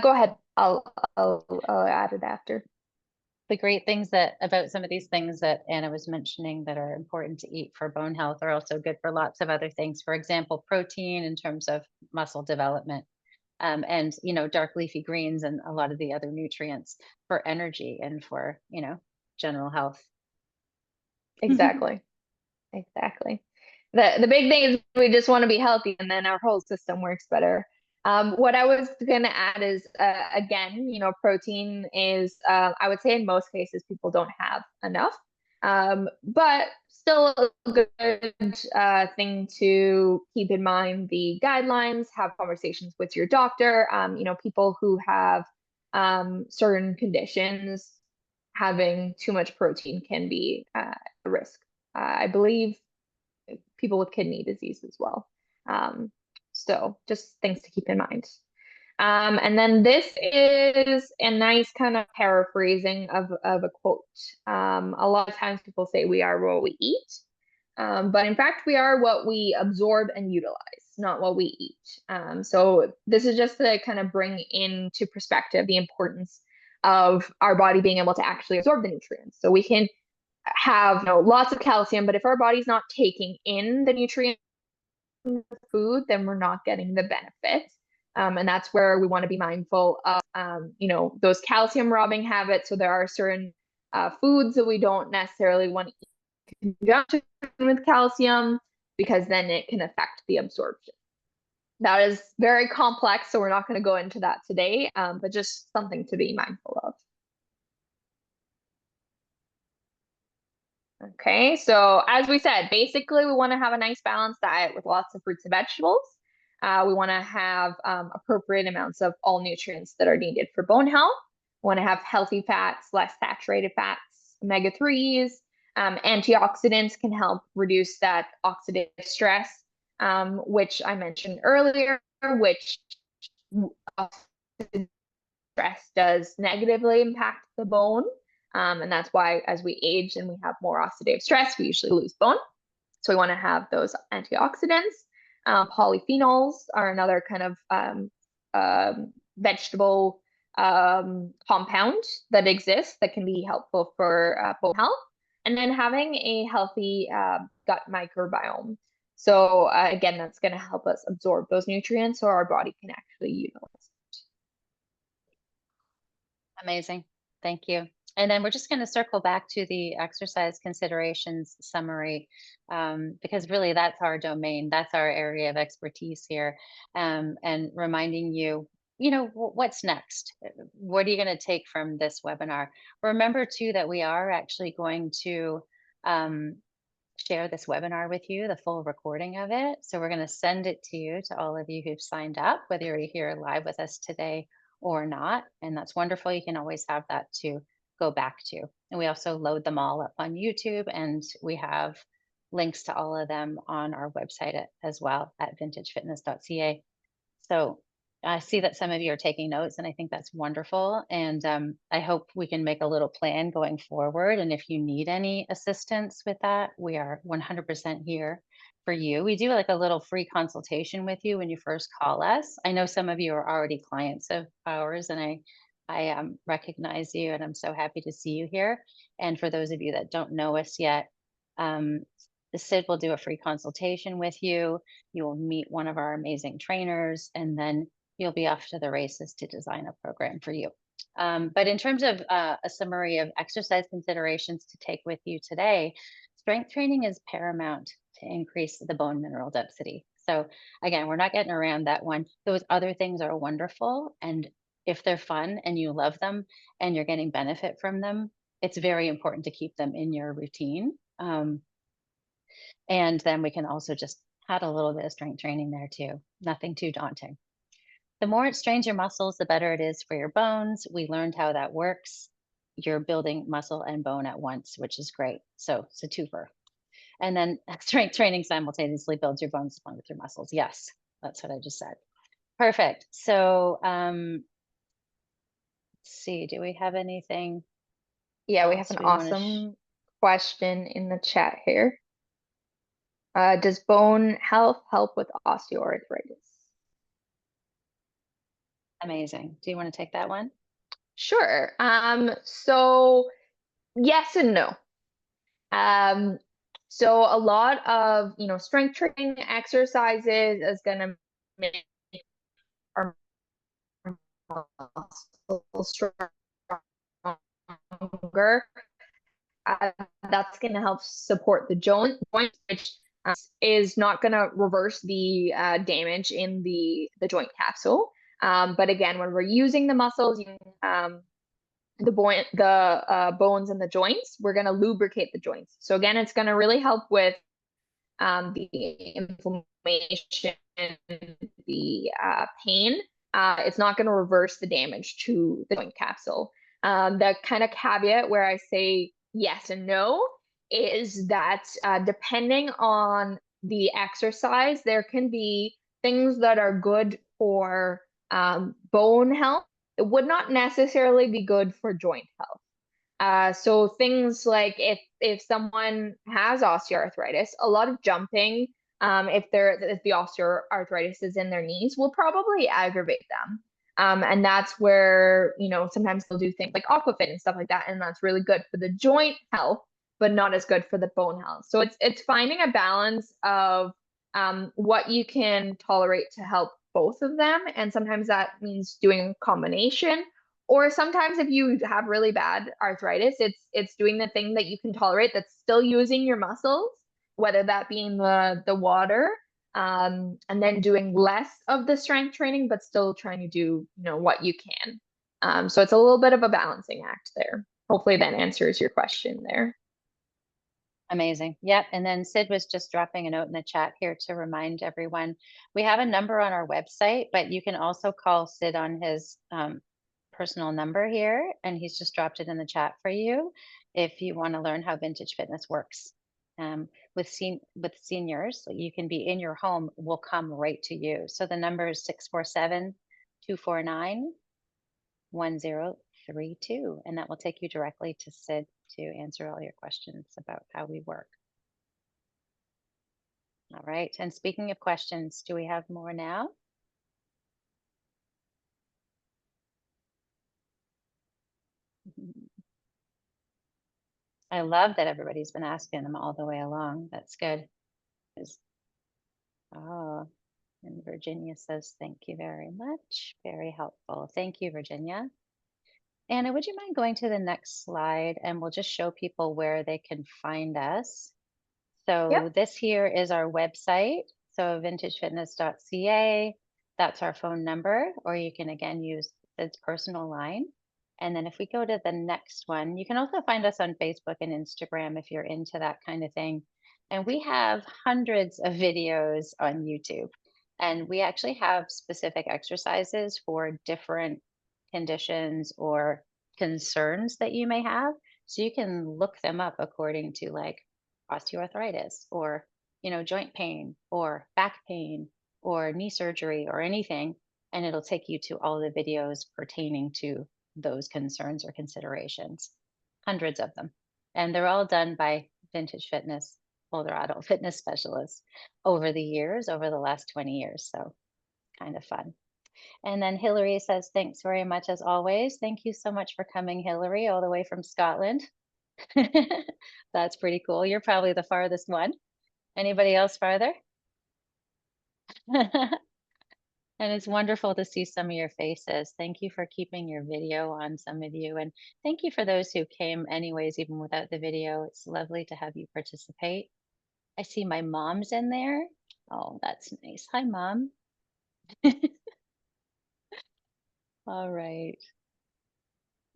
Go ahead. I'll add it after. The great things about some of these things that Anna was mentioning that are important to eat for bone health are also good for lots of other things. For example, protein in terms of muscle development, and dark leafy greens and a lot of the other nutrients for energy and for general health. Exactly. Exactly. The big thing is we just want to be healthy, and then our whole system works better. What I was going to add is, again, protein is, I would say in most cases, people don't have enough, but still a good thing to keep in mind the guidelines, have conversations with your doctor. People who have certain conditions, having too much protein can be a risk. I believe people with kidney disease as well. So just things to keep in mind. And then this is a nice kind of paraphrasing of a quote. A lot of times people say we are what we eat, but in fact we are what we absorb and utilize, not what we eat. So this is just to kind of bring into perspective the importance of our body being able to actually absorb the nutrients. So we can have lots of calcium, but if our body's not taking in the nutrients from the food, then we're not getting the benefit. And that's where we want to be mindful of those calcium robbing habits. So there are certain foods that we don't necessarily want to eat in conjunction with calcium, because then it can affect the absorption. That is very complex, so we're not going to go into that today, but just something to be mindful of. Okay, so as we said, basically we want to have a nice balanced diet with lots of fruits and vegetables. We want to have appropriate amounts of all nutrients that are needed for bone health. We want to have healthy fats, less saturated fats, omega-3s. Antioxidants can help reduce that oxidative stress, which I mentioned earlier, which oxidative stress does negatively impact the bone. And that's why as we age and we have more oxidative stress, we usually lose bone. So we want to have those antioxidants. Polyphenols are another kind of vegetable compound that exists that can be helpful for bone health. And then having a healthy gut microbiome. So again, that's going to help us absorb those nutrients so our body can actually utilize it. Amazing. Thank you. And then we're just going to circle back to the exercise considerations summary, because really that's our domain, that's our area of expertise here, and reminding you, what's next? What are you going to take from this webinar? Remember too that we are actually going to um, share this webinar with you, the full recording of it. So we're going to send it to you, to all of you who've signed up, whether you're here live with us today or not. And that's wonderful. You can always have that to go back to. And we also load them all up on YouTube, and we have links to all of them on our website as well at vintagefitness.ca. So I see that some of you are taking notes, and I think that's wonderful. And I hope we can make a little plan going forward. And if you need any assistance with that, we are 100% here for you. We do like a little free consultation with you when you first call us. I know some of you are already clients of ours, and I recognize you, and I'm so happy to see you here. And for those of you that don't know us yet, the Sid will do a free consultation with you. You will meet one of our amazing trainers, and then you'll be off to the races to design a program for you. But in terms of a summary of exercise considerations to take with you today, strength training is paramount to increase the bone mineral density. So again, we're not getting around that one. Those other things are wonderful. And if they're fun and you love them and you're getting benefit from them, it's very important to keep them in your routine. And then we can also just add a little bit of strength training there too. Nothing too daunting. The more it strains your muscles, the better it is for your bones. We learned how that works. You're building muscle and bone at once, which is great. So it's a twofer. And then strength training simultaneously builds your bones along with your muscles. Yes, that's what I just said. Perfect. So let's see, do we have anything? Yeah, we have else an we wanna awesome question in the chat here. Does bone health help with osteoarthritis? Amazing. Do you want to take that one? Sure. So yes and no. So a lot of, strength training exercises is gonna make our muscles stronger. That's gonna help support the joint, which is not gonna reverse the damage in the joint capsule. But again, when we're using the muscles, the bones and the joints, we're going to lubricate the joints. So again, it's going to really help with the inflammation, the pain. It's not going to reverse the damage to the joint capsule. The kind of caveat where I say yes and no is that depending on the exercise, there can be things that are good for bone health. It would not necessarily be good for joint health. So things like if someone has osteoarthritis, a lot of jumping, if the osteoarthritis is in their knees, will probably aggravate them. And that's where, sometimes they'll do things like aquafit and stuff like that, and that's really good for the joint health, but not as good for the bone health. So it's finding a balance of what you can tolerate to help both of them, and sometimes that means doing a combination. Or sometimes if you have really bad arthritis, it's doing the thing that you can tolerate that's still using your muscles, whether that being the water, and then doing less of the strength training, but still trying to do, what you can. So it's a little bit of a balancing act there. Hopefully that answers your question there. Amazing. Yep. And then Sid was just dropping a note in the chat here to remind everyone, we have a number on our website, but you can also call Sid on his personal number here, and he's just dropped it in the chat for you if you want to learn how vintage fitness works. With seniors, so you can be in your home, will come right to you. So the number is 647-249-1032, and that will take you directly to Sid to answer all your questions about how we work. All right. And speaking of questions, do we have more now? I love that everybody's been asking them all the way along. That's good. Oh, and Virginia says, thank you very much. Very helpful. Thank you, Virginia. Anna, would you mind going to the next slide and we'll just show people where they can find us? So Yep. this here is our website. So vintagefitness.ca, that's our phone number, or you can again use Sid's personal line. And then if we go to the next one, you can also find us on Facebook and Instagram if you're into that kind of thing. And we have hundreds of videos on YouTube. And we actually have specific exercises for different conditions or concerns that you may have. So you can look them up according to like osteoarthritis or, joint pain or back pain or knee surgery or anything. And it'll take you to all the videos pertaining to those concerns or considerations, hundreds of them. And they're all done by Vintage Fitness, older adult fitness specialists over the years, over the last 20 years. So kind of fun. And then Hillary says, thanks very much as always. Thank you so much for coming, Hillary, all the way from Scotland. That's pretty cool. You're probably the farthest one. Anybody else farther? And it's wonderful to see some of your faces. Thank you for keeping your video on, some of you. And thank you for those who came anyways, even without the video. It's lovely to have you participate. I see my mom's in there. Oh, that's nice. Hi, Mom. All right.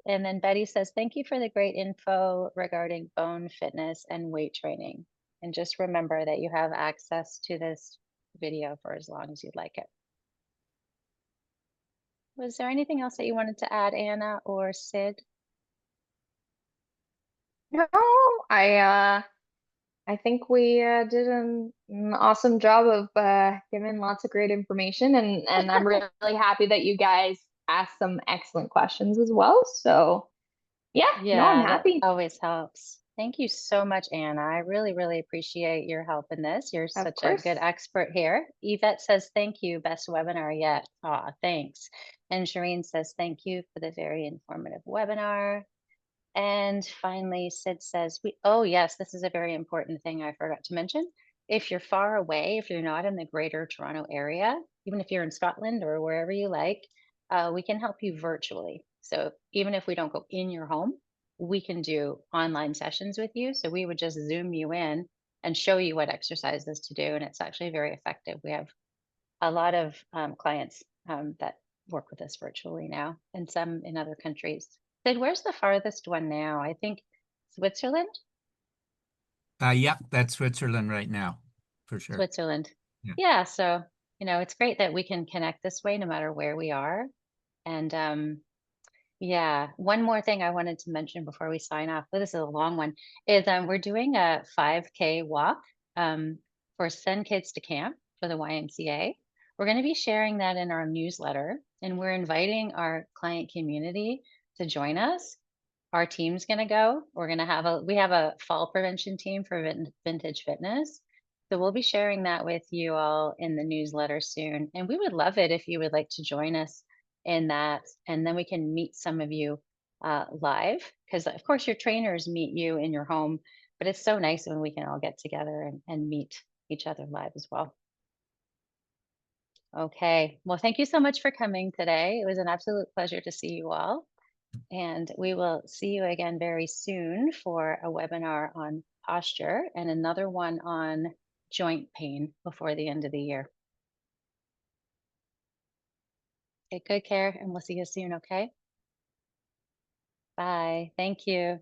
And then Betty says, thank you for the great info regarding bone fitness and weight training. And just remember that you have access to this video for as long as you'd like it. Was there anything else that you wanted to add, Anna or Sid? No, I think we did an awesome job of giving lots of great information, and I'm really happy that you guys asked some excellent questions as well. So yeah, no, I'm Yeah, that happy. always helps. Thank you so much, Anna. I really, really appreciate your help in this. You're Of such a course. good expert here. Yvette says, thank you. Best webinar yet. Aw, thanks. And Shireen says, thank you for the very informative webinar. And finally, Sid says, oh, yes, this is a very important thing I forgot to mention. If you're far away, if you're not in the greater Toronto area, even if you're in Scotland or wherever you like, we can help you virtually. So even if we don't go in your home, we can do online sessions with you. So we would just Zoom you in and show you what exercises to do. And it's actually very effective. We have a lot of clients that work with us virtually now, and some in other countries. Sid, where's the farthest one now? I think Switzerland. Yep, that's Switzerland right now, for sure. Switzerland. Yeah. Yeah. So, it's great that we can connect this way no matter where we are. And yeah, one more thing I wanted to mention before we sign off, but this is a long one, is we're doing a 5K walk for Send Kids to Camp for the YMCA. We're going to be sharing that in our newsletter, and we're inviting our client community to join us. Our team's going to go. We have a fall prevention team for Vintage Fitness. So we'll be sharing that with you all in the newsletter soon. And we would love it if you would like to join us in that. And then we can meet some of you live, because of course your trainers meet you in your home, but it's so nice when we can all get together and meet each other live as well. Okay, well, thank you so much for coming today. It was an absolute pleasure to see you all. And we will see you again very soon for a webinar on posture and another one on joint pain before the end of the year. Take good care, and we'll see you soon, okay? Bye. Thank you.